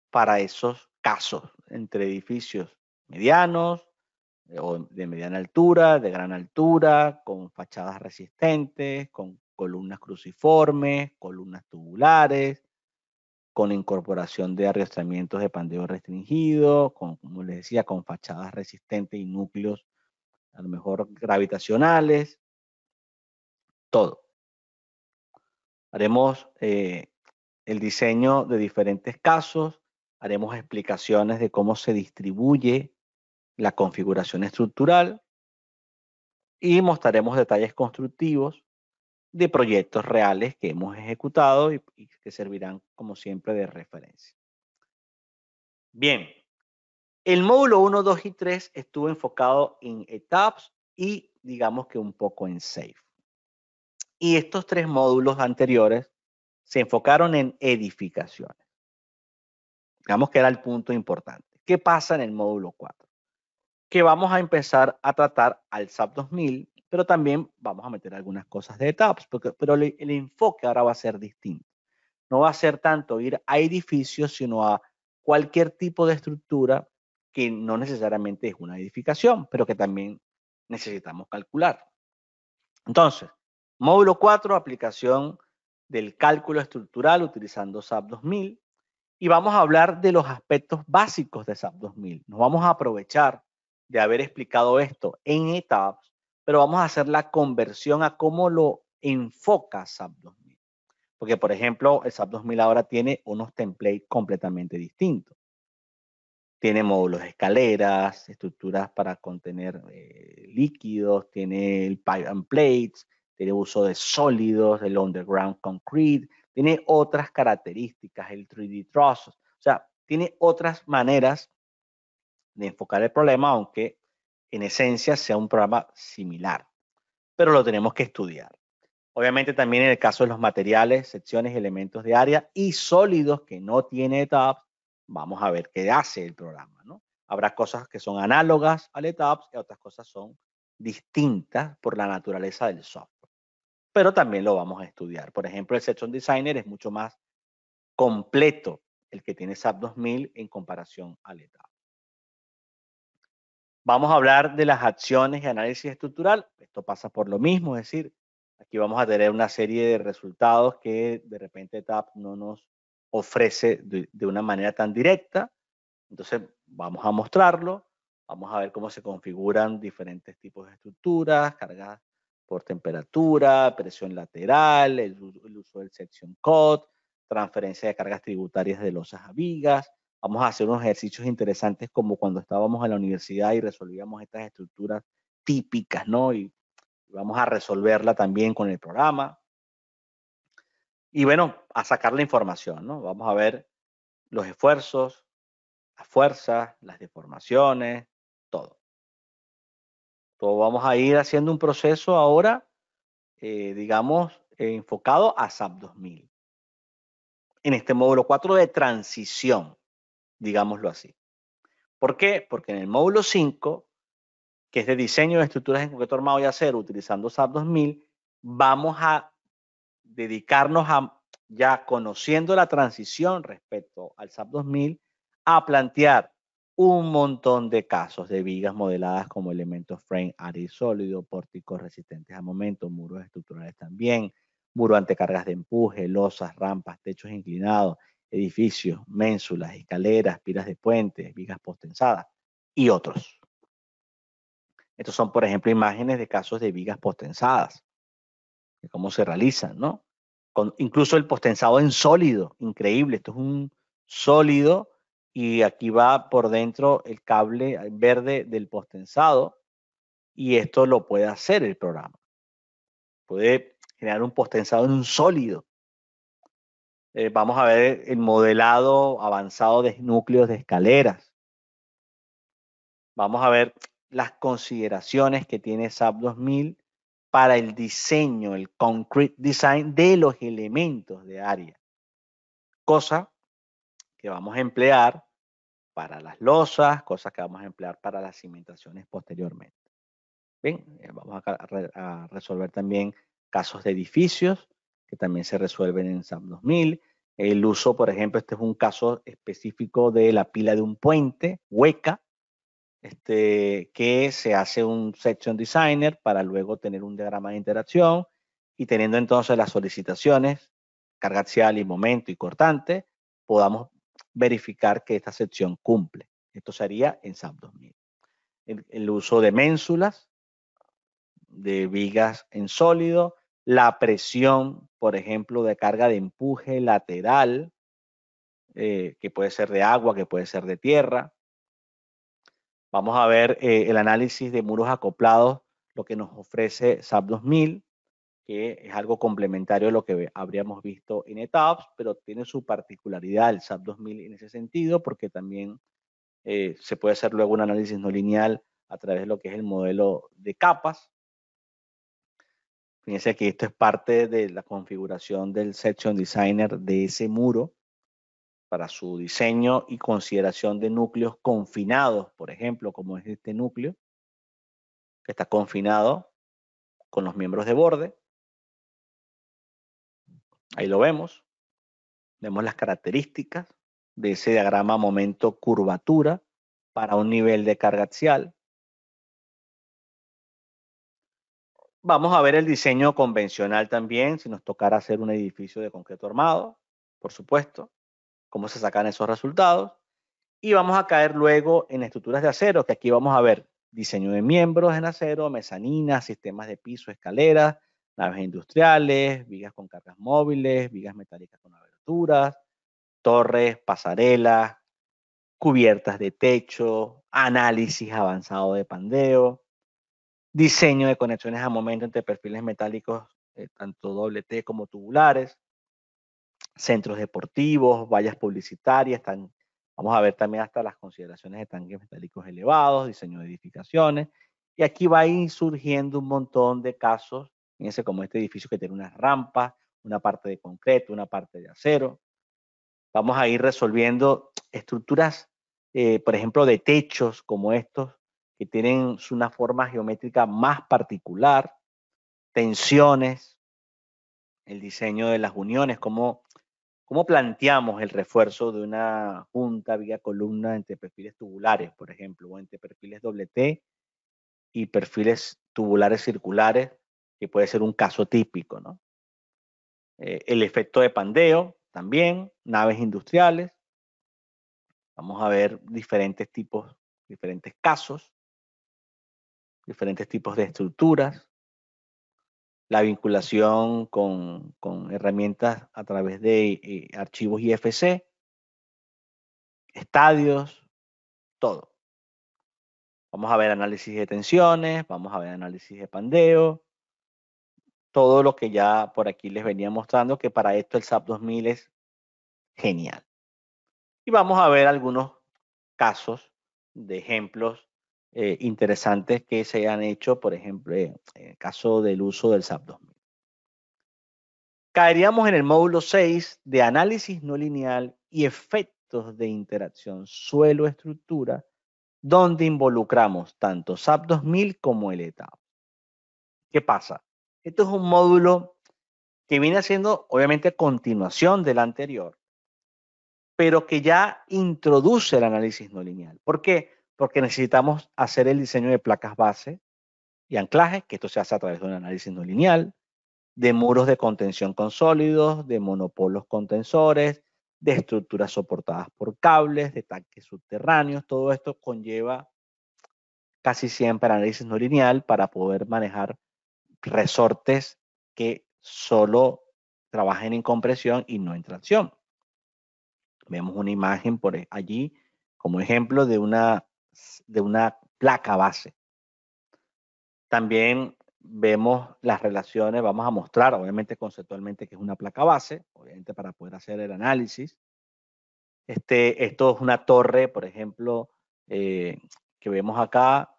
para esos casos entre edificios medianos, o de mediana altura, de gran altura, con fachadas resistentes, con columnas cruciformes, columnas tubulares, con incorporación de arrastramientos de pandeo restringido, con, como les decía, con fachadas resistentes y núcleos a lo mejor gravitacionales, todo. Haremos el diseño de diferentes casos, haremos explicaciones de cómo se distribuye la configuración estructural y mostraremos detalles constructivos de proyectos reales que hemos ejecutado y que servirán como siempre de referencia. Bien, el módulo 1, 2 y 3 estuvo enfocado en ETABS y digamos que un poco en SAFE. Y estos 3 módulos anteriores se enfocaron en edificaciones. Digamos que era el punto importante. ¿Qué pasa en el módulo 4? Que vamos a empezar a tratar al SAP 2000, pero también vamos a meter algunas cosas de ETABS, pero el enfoque ahora va a ser distinto. No va a ser tanto ir a edificios, sino a cualquier tipo de estructura que no necesariamente es una edificación, pero que también necesitamos calcular. Entonces, módulo 4, aplicación del cálculo estructural utilizando SAP 2000. Y vamos a hablar de los aspectos básicos de SAP 2000. Nos vamos a aprovechar de haber explicado esto en ETABS, pero vamos a hacer la conversión a cómo lo enfoca SAP 2000. Porque, por ejemplo, el SAP 2000 ahora tiene unos templates completamente distintos. Tiene módulos de escaleras, estructuras para contener líquidos, tiene el pipe and plates, tiene uso de sólidos, el underground concrete, tiene otras características, el 3D truss, o sea, tiene otras maneras de enfocar el problema, aunque en esencia sea un programa similar, pero lo tenemos que estudiar. Obviamente también en el caso de los materiales, secciones, elementos de área y sólidos que no tiene ETABS, vamos a ver qué hace el programa, ¿no? Habrá cosas que son análogas al ETABS y otras cosas son distintas por la naturaleza del software. Pero también lo vamos a estudiar. Por ejemplo, el Section Designer es mucho más completo el que tiene SAP 2000 en comparación al ETABS. Vamos a hablar de las acciones y análisis estructural. Esto pasa por lo mismo, es decir, aquí vamos a tener una serie de resultados que de repente ETABS no nos ofrece de una manera tan directa. Entonces, vamos a mostrarlo. Vamos a ver cómo se configuran diferentes tipos de estructuras, cargas por temperatura, presión lateral, el uso del section code, transferencia de cargas tributarias de losas a vigas. Vamos a hacer unos ejercicios interesantes como cuando estábamos en la universidad y resolvíamos estas estructuras típicas, ¿no? Y vamos a resolverla también con el programa. Y bueno, a sacar la información, ¿no? Vamos a ver los esfuerzos, las fuerzas, las deformaciones, todo. Todo vamos a ir haciendo un proceso ahora, digamos, enfocado a SAP 2000. En este módulo 4 de transición, digámoslo así. ¿Por qué? Porque en el módulo 5, que es de diseño de estructuras en concreto armado y acero utilizando SAP 2000, vamos a dedicarnos a, ya conociendo la transición respecto al SAP 2000, a plantear un montón de casos de vigas modeladas como elementos frame, área y sólido, pórticos resistentes a momentos, muros estructurales también, muro ante cargas de empuje, losas, rampas, techos inclinados, edificios, ménsulas, escaleras, pilas de puentes, vigas postensadas y otros. Estos son, por ejemplo, imágenes de casos de vigas postensadas, de cómo se realizan, ¿no? Con incluso el postensado en sólido, increíble. Esto es un sólido y aquí va por dentro el cable verde del postensado y esto lo puede hacer el programa. Puede generar un postensado en un sólido. Vamos a ver el modelado avanzado de núcleos de escaleras. Vamos a ver las consideraciones que tiene SAP 2000 para el diseño, el concrete design de los elementos de área. Cosa que vamos a emplear para las losas, cosas que vamos a emplear para las cimentaciones posteriormente. Bien, vamos a resolver también casos de edificios que también se resuelven en SAP 2000. El uso, por ejemplo, este es un caso específico de la pila de un puente hueca, que se hace un section designer para luego tener un diagrama de interacción y teniendo entonces las solicitaciones, carga axial y momento y cortante, podamos verificar que esta sección cumple. Esto sería en SAP 2000. El uso de ménsulas, de vigas en sólido, la presión, por ejemplo, de carga de empuje lateral, que puede ser de agua, que puede ser de tierra. Vamos a ver el análisis de muros acoplados, lo que nos ofrece SAP 2000, que es algo complementario a lo que habríamos visto en ETAPS, pero tiene su particularidad el SAP 2000 en ese sentido, porque también se puede hacer luego un análisis no lineal a través de lo que es el modelo de capas. Fíjense que esto es parte de la configuración del Section Designer de ese muro para su diseño y consideración de núcleos confinados, por ejemplo, como es este núcleo, que está confinado con los miembros de borde. Ahí lo vemos. Vemos las características de ese diagrama momento curvatura para un nivel de carga axial. Vamos a ver el diseño convencional también, si nos tocara hacer un edificio de concreto armado, por supuesto, cómo se sacan esos resultados. Y vamos a caer luego en estructuras de acero, que aquí vamos a ver diseño de miembros en acero, mezaninas, sistemas de piso, escaleras, naves industriales, vigas con cargas móviles, vigas metálicas con aberturas, torres, pasarelas, cubiertas de techo, análisis avanzado de pandeo, diseño de conexiones a momento entre perfiles metálicos, tanto doble T como tubulares, centros deportivos, vallas publicitarias, vamos a ver también hasta las consideraciones de tanques metálicos elevados, diseño de edificaciones, y aquí va a ir surgiendo un montón de casos, fíjense como este edificio que tiene unas rampas, una parte de concreto, una parte de acero. Vamos a ir resolviendo estructuras, por ejemplo, de techos como estos, que tienen una forma geométrica más particular, tensiones, el diseño de las uniones, cómo planteamos el refuerzo de una junta vía columna entre perfiles tubulares, por ejemplo, o entre perfiles doble T y perfiles tubulares circulares, que puede ser un caso típico, ¿no? El efecto de pandeo también, naves industriales. Vamos a ver diferentes tipos, diferentes casos, diferentes tipos de estructuras, la vinculación con herramientas a través de archivos IFC, estadios, todo. Vamos a ver análisis de tensiones, vamos a ver análisis de pandeo, todo lo que ya por aquí les venía mostrando, que para esto el SAP 2000 es genial. Y vamos a ver algunos casos de ejemplos interesantes que se han hecho, por ejemplo, en el caso del uso del SAP 2000. Caeríamos en el módulo 6 de análisis no lineal y efectos de interacción suelo-estructura, donde involucramos tanto SAP 2000 como el ETAP. ¿Qué pasa? Esto es un módulo que viene siendo, obviamente, continuación del anterior, pero que ya introduce el análisis no lineal. ¿Por qué? Porque necesitamos hacer el diseño de placas base y anclaje, que esto se hace a través de un análisis no lineal, de muros de contención con sólidos, de monopolos contensores, de estructuras soportadas por cables, de tanques subterráneos. Todo esto conlleva casi siempre análisis no lineal para poder manejar resortes que solo trabajen en compresión y no en tracción. Vemos una imagen por allí como ejemplo de una placa base. También vemos las relaciones, vamos a mostrar obviamente conceptualmente que es una placa base, obviamente para poder hacer el análisis. Esto es una torre, por ejemplo, que vemos acá,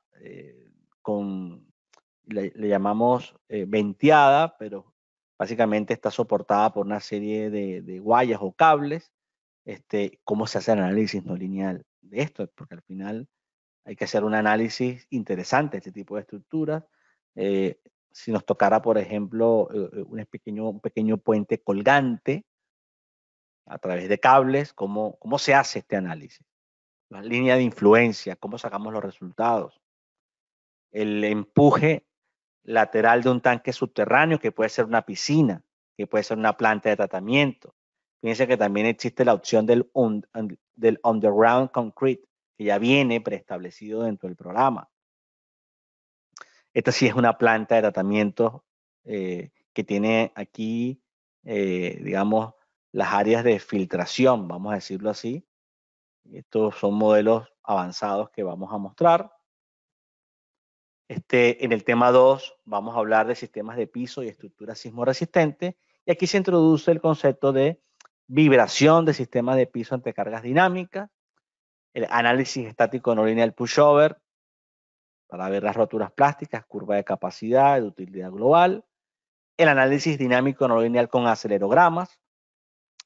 le llamamos venteada, pero básicamente está soportada por una serie de guayas o cables. ¿Cómo se hace el análisis no lineal de esto? Porque al final hay que hacer un análisis interesante de este tipo de estructuras. Si nos tocara, por ejemplo, un pequeño puente colgante a través de cables, ¿cómo se hace este análisis? La línea de influencia, ¿cómo sacamos los resultados? El empuje lateral de un tanque subterráneo, que puede ser una piscina, que puede ser una planta de tratamiento. Fíjense que también existe la opción del underground concrete, que ya viene preestablecido dentro del programa. Esta sí es una planta de tratamiento que tiene aquí, digamos, las áreas de filtración, vamos a decirlo así. Estos son modelos avanzados que vamos a mostrar. En el tema 2 vamos a hablar de sistemas de piso y estructuras sismoresistentes. Y aquí se introduce el concepto de vibración de sistemas de piso ante cargas dinámicas, el análisis estático no lineal pushover, para ver las roturas plásticas, curva de capacidad, de utilidad global, el análisis dinámico no lineal con acelerogramas,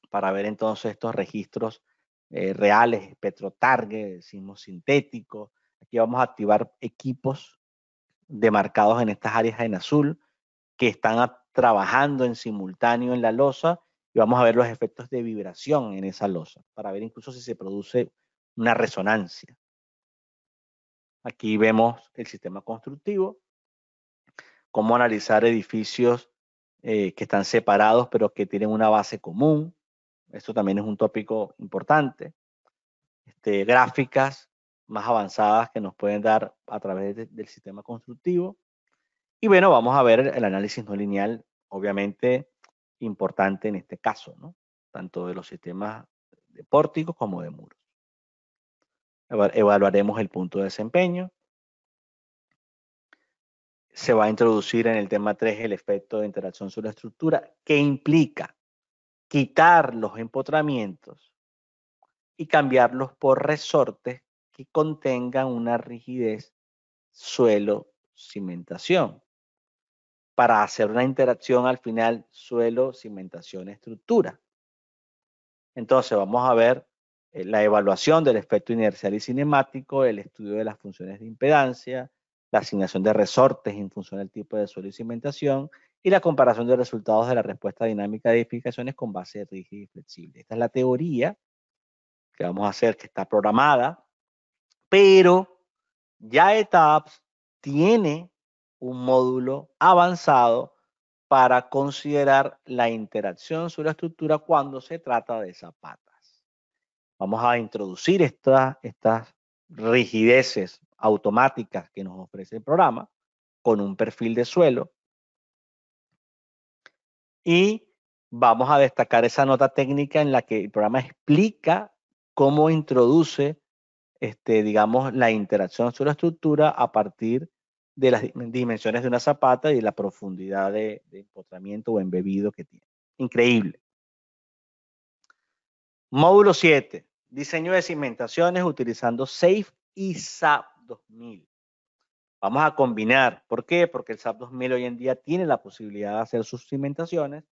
para ver entonces estos registros reales, espectrotarget, sismos sintéticos. Aquí vamos a activar equipos demarcados en estas áreas en azul que están trabajando en simultáneo en la losa y vamos a ver los efectos de vibración en esa losa para ver incluso si se produce una resonancia. Aquí vemos el sistema constructivo, cómo analizar edificios que están separados pero que tienen una base común. Esto también es un tópico importante. Gráficas más avanzadas que nos pueden dar a través del sistema constructivo. Y bueno, vamos a ver el análisis no lineal, obviamente importante en este caso, ¿no? Tanto de los sistemas de pórticos como de muros. Evaluaremos el punto de desempeño. Se va a introducir en el tema 3 el efecto de interacción sobre la estructura, que implica quitar los empotramientos y cambiarlos por resortes que contengan una rigidez suelo-cimentación, para hacer una interacción al final suelo, cimentación, estructura. Entonces vamos a ver la evaluación del efecto inercial y cinemático, el estudio de las funciones de impedancia, la asignación de resortes en función del tipo de suelo y cimentación y la comparación de resultados de la respuesta dinámica de edificaciones con base rígida y flexible. Esta es la teoría que vamos a hacer, que está programada, pero ya ETAPS tiene un módulo avanzado para considerar la interacción sobre la estructura cuando se trata de zapatas. Vamos a introducir estas rigideces automáticas que nos ofrece el programa con un perfil de suelo y vamos a destacar esa nota técnica en la que el programa explica cómo introduce digamos, la interacción sobre la estructura a partir de las dimensiones de una zapata y la profundidad de empotramiento o embebido que tiene. Increíble. Módulo 7, diseño de cimentaciones utilizando SAFE y SAP 2000. Vamos a combinar. ¿Por qué? Porque el SAP 2000 hoy en día tiene la posibilidad de hacer sus cimentaciones,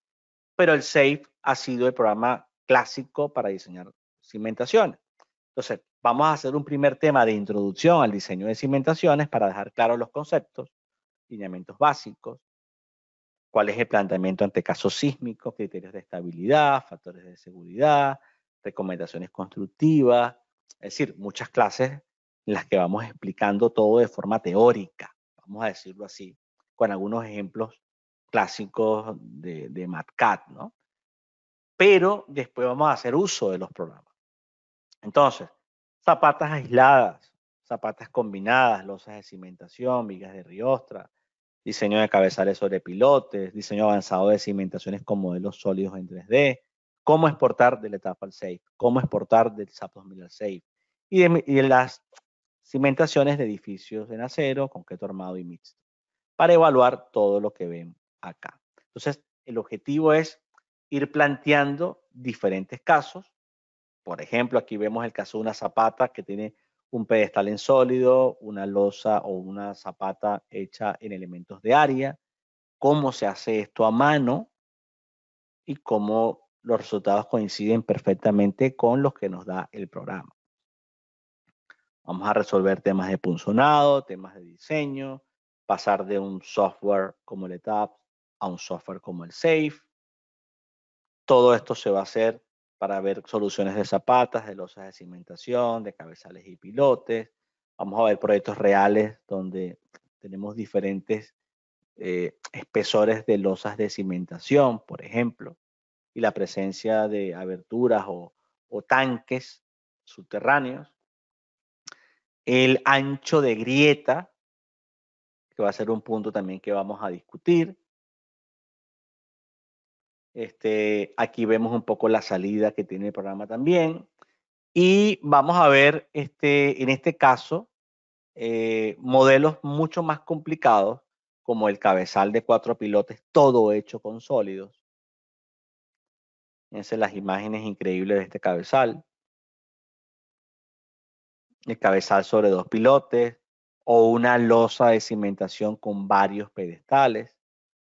pero el SAFE ha sido el programa clásico para diseñar cimentaciones. Entonces, vamos a hacer un primer tema de introducción al diseño de cimentaciones para dejar claros los conceptos, lineamientos básicos, cuál es el planteamiento ante casos sísmicos, criterios de estabilidad, factores de seguridad, recomendaciones constructivas, es decir, muchas clases en las que vamos explicando todo de forma teórica, vamos a decirlo así, con algunos ejemplos clásicos de MATCAD, ¿no? Pero después vamos a hacer uso de los programas. Entonces, zapatas aisladas, zapatas combinadas, losas de cimentación, vigas de riostra, diseño de cabezales sobre pilotes, diseño avanzado de cimentaciones con modelos sólidos en 3D, cómo exportar de la etapa al SAFE, cómo exportar del SAP 2000 al SAFE, y de las cimentaciones de edificios en acero, concreto armado y mixto, para evaluar todo lo que ven acá. Entonces, el objetivo es ir planteando diferentes casos. Por ejemplo, aquí vemos el caso de una zapata que tiene un pedestal en sólido, una losa o una zapata hecha en elementos de área, cómo se hace esto a mano y cómo los resultados coinciden perfectamente con los que nos da el programa. Vamos a resolver temas de punzonado, temas de diseño, pasar de un software como el ETAP a un software como el SAFE. Todo esto se va a hacer para ver soluciones de zapatas, de losas de cimentación, de cabezales y pilotes. Vamos a ver proyectos reales donde tenemos diferentes espesores de losas de cimentación, por ejemplo, y la presencia de aberturas o tanques subterráneos. El ancho de grieta, que va a ser un punto también que vamos a discutir. Aquí vemos un poco la salida que tiene el programa también. Y vamos a ver, en este caso, modelos mucho más complicados, como el cabezal de 4 pilotes, todo hecho con sólidos. Fíjense las imágenes increíbles de este cabezal. El cabezal sobre 2 pilotes o una losa de cimentación con varios pedestales.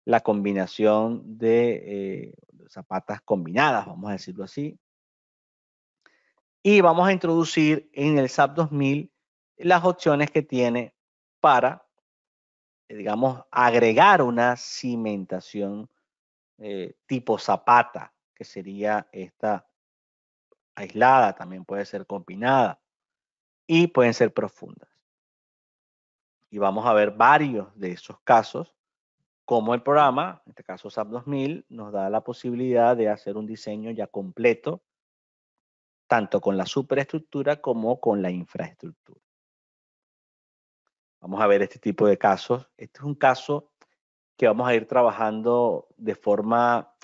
La combinación de zapatas combinadas, vamos a decirlo así. Y vamos a introducir en el SAP 2000 las opciones que tiene para, digamos, agregar una cimentación tipo zapata, que sería esta aislada, también puede ser combinada y pueden ser profundas. Y vamos a ver varios de esos casos, como el programa, en este caso SAP 2000, nos da la posibilidad de hacer un diseño ya completo, tanto con la superestructura como con la infraestructura. Vamos a ver este tipo de casos. Este es un caso que vamos a ir trabajando de forma,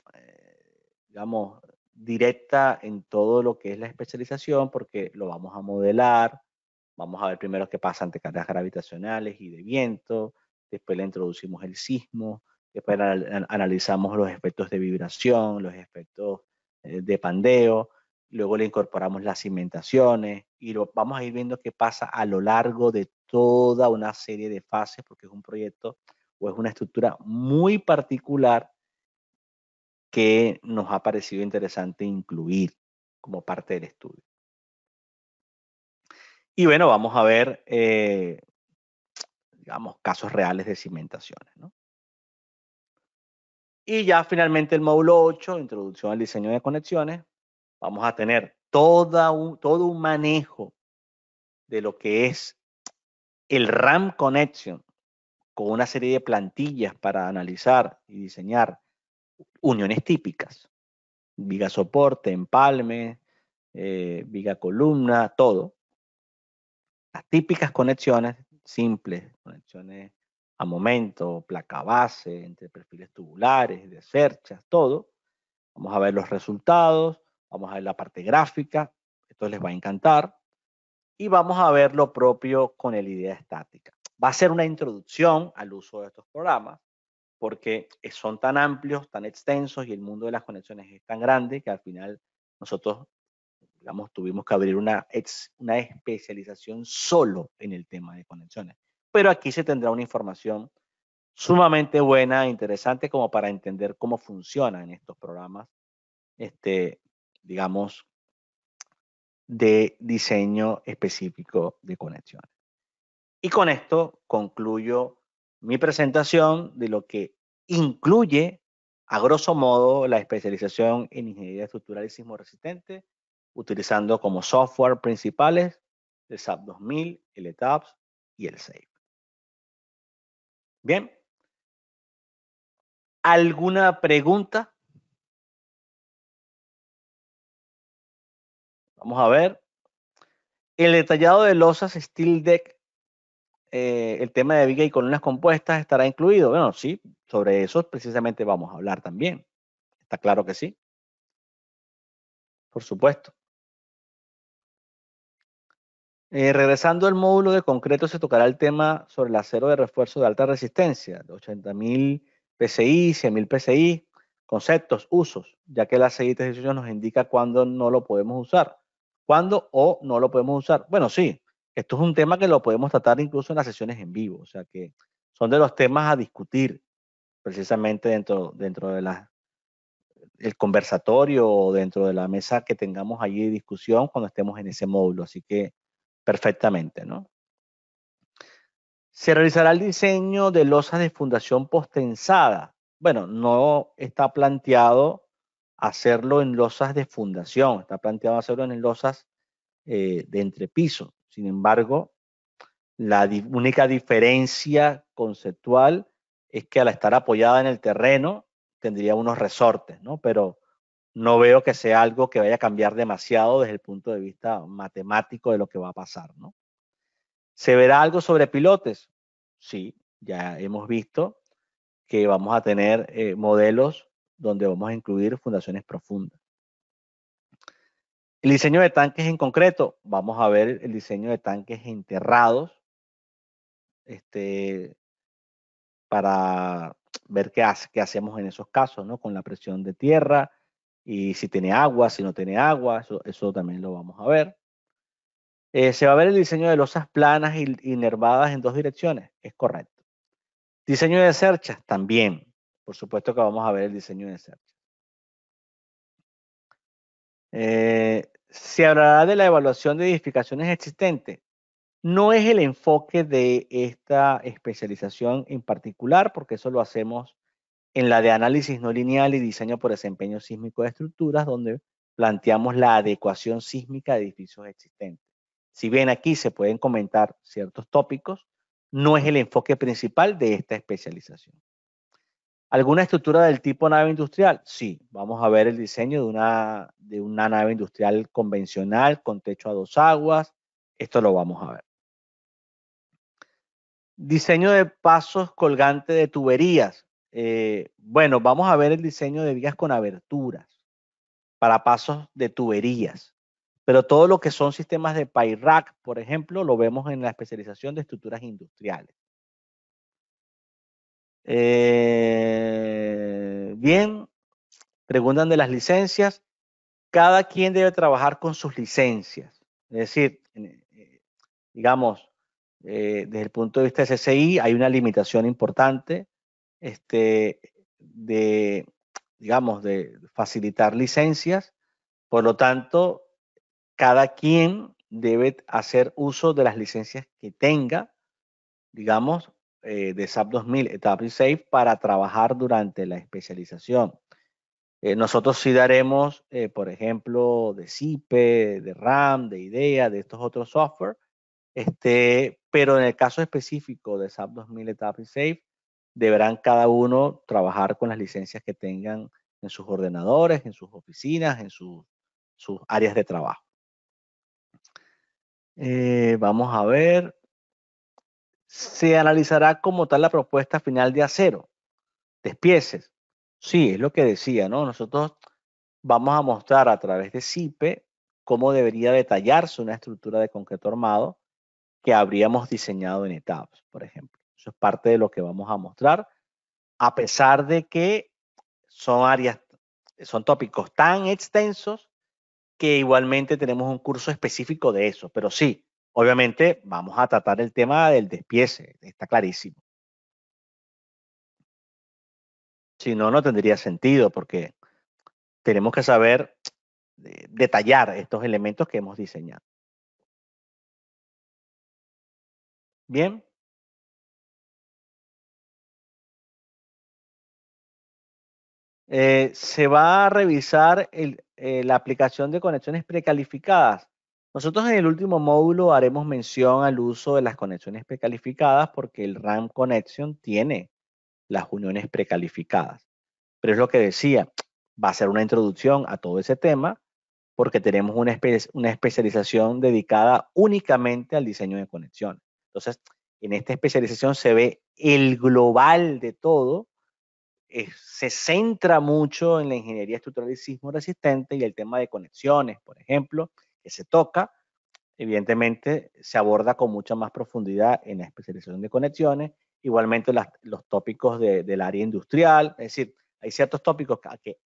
digamos, directa en todo lo que es la especialización, porque lo vamos a modelar. Vamos a ver primero qué pasa ante cargas gravitacionales y de viento. Después le introducimos el sismo. Después analizamos los efectos de vibración, los efectos de pandeo. Luego le incorporamos las cimentaciones y vamos a ir viendo qué pasa a lo largo de toda una serie de fases, porque es un proyecto o es una estructura muy particular que nos ha parecido interesante incluir como parte del estudio. Y bueno, vamos a ver, digamos, casos reales de cimentaciones, ¿no? Y ya finalmente el módulo 8, introducción al diseño de conexiones, vamos a tener todo un manejo de lo que es el RAM Connection, con una serie de plantillas para analizar y diseñar uniones típicas, viga soporte, empalme, viga columna, todo. Las típicas conexiones simples, conexiones a momento, placa base, entre perfiles tubulares, de cerchas, todo. Vamos a ver los resultados, vamos a ver la parte gráfica, esto les va a encantar. Y vamos a ver lo propio con el IDEA estática. Va a ser una introducción al uso de estos programas, porque son tan amplios, tan extensos y el mundo de las conexiones es tan grande que al final nosotros digamos, tuvimos que abrir una especialización solo en el tema de conexiones. Pero aquí se tendrá una información sumamente buena e interesante como para entender cómo funcionan estos programas, digamos, de diseño específico de conexiones. Y con esto concluyo mi presentación de lo que incluye, a grosso modo, la especialización en ingeniería estructural y sismo resistente, utilizando como software principales el SAP 2000, el ETABS y el SAFE. Bien. ¿Alguna pregunta? Vamos a ver. El detallado de losas Steel Deck, el tema de viga y columnas compuestas estará incluido. Bueno, sí, sobre eso precisamente vamos a hablar también. Está claro que sí. Por supuesto. Regresando al módulo de concreto, se tocará el tema sobre el acero de refuerzo de alta resistencia, de 80.000 PSI, 100.000 PSI, conceptos, usos, ya que la 618 nos indica cuándo no lo podemos usar. ¿Cuándo o no lo podemos usar? Bueno, sí, esto es un tema que lo podemos tratar incluso en las sesiones en vivo, o sea que son de los temas a discutir precisamente dentro de el conversatorio o dentro de la mesa que tengamos allí de discusión cuando estemos en ese módulo. Así que perfectamente, ¿no? Se realizará el diseño de losas de fundación postensada. Bueno, no está planteado hacerlo en losas de fundación, está planteado hacerlo en losas de entrepiso. Sin embargo, la única diferencia conceptual es que al estar apoyada en el terreno tendría unos resortes, ¿no? Pero no veo que sea algo que vaya a cambiar demasiado desde el punto de vista matemático de lo que va a pasar, ¿no? ¿Se verá algo sobre pilotes? Sí, ya hemos visto que vamos a tener modelos donde vamos a incluir fundaciones profundas. El diseño de tanques en concreto, vamos a ver el diseño de tanques enterrados, para ver qué hacemos en esos casos, ¿no? Con la presión de tierra y si tiene agua, si no tiene agua, eso también lo vamos a ver. Se va a ver el diseño de losas planas y nervadas en dos direcciones, es correcto. Diseño de cerchas, también. Por supuesto que vamos a ver el diseño de cerchas. Se hablará de la evaluación de edificaciones existentes. No es el enfoque de esta especialización en particular, porque eso lo hacemos en la de análisis no lineal y diseño por desempeño sísmico de estructuras, donde planteamos la adecuación sísmica de edificios existentes. Si bien aquí se pueden comentar ciertos tópicos, no es el enfoque principal de esta especialización. ¿Alguna estructura del tipo nave industrial? Sí, vamos a ver el diseño de una nave industrial convencional con techo a dos aguas. Esto lo vamos a ver. Diseño de pasos colgantes de tuberías. Bueno, vamos a ver el diseño de vías con aberturas para pasos de tuberías. Pero todo lo que son sistemas de PIRAC, por ejemplo, lo vemos en la especialización de estructuras industriales. Bien, preguntan de las licencias. Cada quien debe trabajar con sus licencias. Es decir, digamos, desde el punto de vista de CCI hay una limitación importante de, digamos, de facilitar licencias. Por lo tanto, cada quien debe hacer uso de las licencias que tenga, digamos, de SAP 2000, ETAP y SAFE para trabajar durante la especialización. Nosotros sí daremos, por ejemplo, de CIPE, de RAM, de IDEA, de estos otros software, pero en el caso específico de SAP 2000, ETAP y SAFE, deberán cada uno trabajar con las licencias que tengan en sus ordenadores, en sus oficinas, en sus áreas de trabajo. Vamos a ver. Se analizará como tal la propuesta final de acero, despieces. Sí, es lo que decía, ¿no? Nosotros vamos a mostrar a través de CIPE cómo debería detallarse una estructura de concreto armado que habríamos diseñado en etapas, por ejemplo. Eso es parte de lo que vamos a mostrar, a pesar de que son tópicos tan extensos que igualmente tenemos un curso específico de eso, pero sí, obviamente vamos a tratar el tema del despiece, está clarísimo. Si no, no tendría sentido porque tenemos que saber detallar estos elementos que hemos diseñado. Bien. Se va a revisar la aplicación de conexiones precalificadas. Nosotros en el último módulo haremos mención al uso de las conexiones precalificadas porque el RAM Connection tiene las uniones precalificadas. Pero es lo que decía, va a ser una introducción a todo ese tema porque tenemos una especialización dedicada únicamente al diseño de conexiones. Entonces, en esta especialización se ve el global de todo, se centra mucho en la ingeniería estructural y sismo resistente y el tema de conexiones, por ejemplo, que se toca, evidentemente se aborda con mucha más profundidad en la especialización de conexiones, igualmente los tópicos del área industrial, es decir, hay ciertos tópicos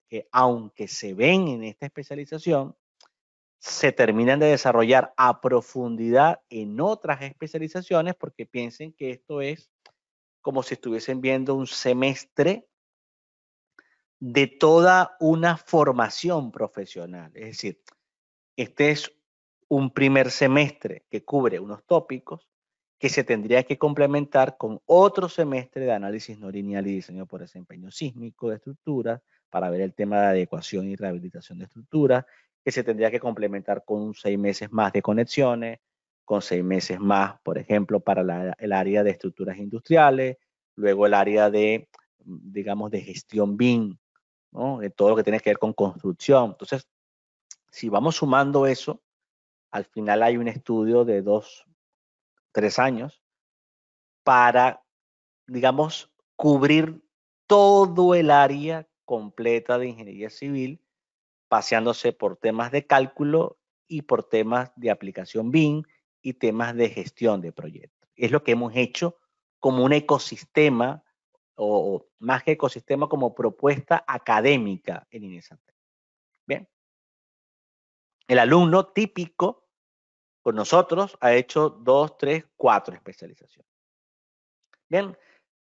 que aunque se ven en esta especialización, se terminan de desarrollar a profundidad en otras especializaciones porque piensen que esto es como si estuviesen viendo un semestre de toda una formación profesional. Es decir, este es un primer semestre que cubre unos tópicos que se tendría que complementar con otro semestre de análisis no lineal y diseño por desempeño sísmico de estructuras para ver el tema de adecuación y rehabilitación de estructuras, que se tendría que complementar con 6 meses más de conexiones, con 6 meses más, por ejemplo, para el área de estructuras industriales, luego el área de, digamos, de gestión BIM, ¿no? De todo lo que tiene que ver con construcción. Entonces, si vamos sumando eso, al final hay un estudio de 2, 3 años para, digamos, cubrir todo el área completa de ingeniería civil, paseándose por temas de cálculo y por temas de aplicación BIM y temas de gestión de proyectos. Es lo que hemos hecho como un ecosistema, o más que ecosistema, como propuesta académica en INESATEC. Bien. El alumno típico con nosotros ha hecho 2, 3, 4 especializaciones. Bien,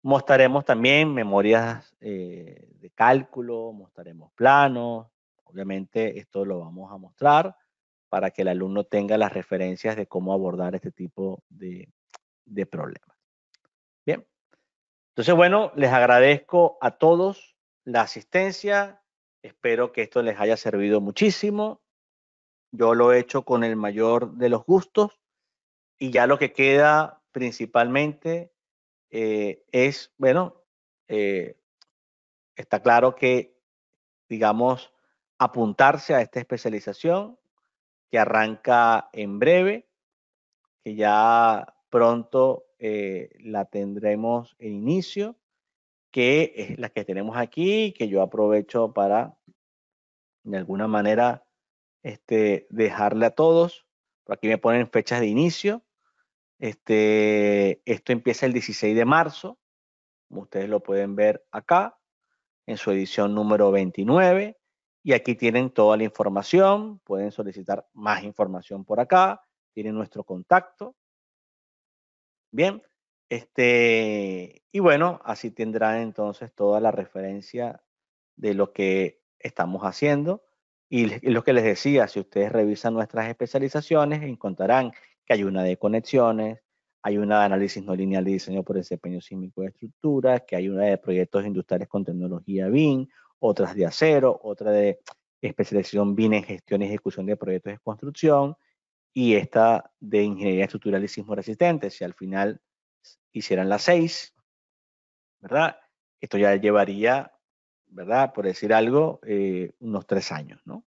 mostraremos también memorias de cálculo, mostraremos planos. Obviamente esto lo vamos a mostrar para que el alumno tenga las referencias de cómo abordar este tipo de problemas. Bien, entonces bueno, les agradezco a todos la asistencia. Espero que esto les haya servido muchísimo. Yo lo he hecho con el mayor de los gustos y ya lo que queda principalmente es, bueno, eh, está claro que, digamos, apuntarse a esta especialización que arranca en breve, que ya pronto la tendremos en inicio, que es la que tenemos aquí, que yo aprovecho para, de alguna manera, dejarle a todos. Por aquí me ponen fechas de inicio. Esto empieza el 16 de marzo, como ustedes lo pueden ver acá, en su edición número 29. Y aquí tienen toda la información. Pueden solicitar más información por acá. Tienen nuestro contacto. Bien. Y bueno, así tendrán entonces toda la referencia de lo que estamos haciendo. Y lo que les decía, si ustedes revisan nuestras especializaciones, encontrarán que hay una de conexiones, hay una de análisis no lineal de diseño por desempeño sísmico de estructuras, que hay una de proyectos industriales con tecnología BIM, otras de acero, otra de especialización BIM en gestión y ejecución de proyectos de construcción, y esta de ingeniería estructural y sismo resistente. Si al final hicieran las 6, ¿verdad? Esto ya llevaría, ¿verdad? Por decir algo, unos 3 años, ¿no?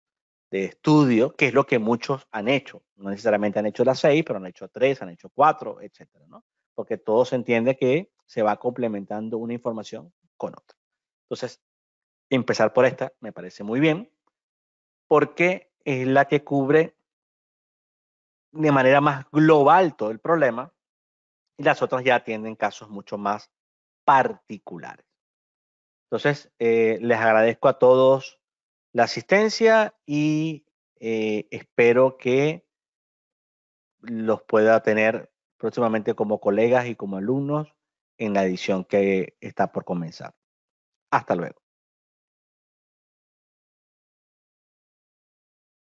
De estudio, que es lo que muchos han hecho. No necesariamente han hecho las 6, pero han hecho 3, han hecho 4, etcétera, ¿no? Porque todo se entiende que se va complementando una información con otra. Entonces, empezar por esta me parece muy bien, porque es la que cubre de manera más global todo el problema y las otras ya atienden casos mucho más particulares. Entonces, les agradezco a todos la asistencia y espero que los pueda tener próximamente como colegas y como alumnos en la edición que está por comenzar. Hasta luego.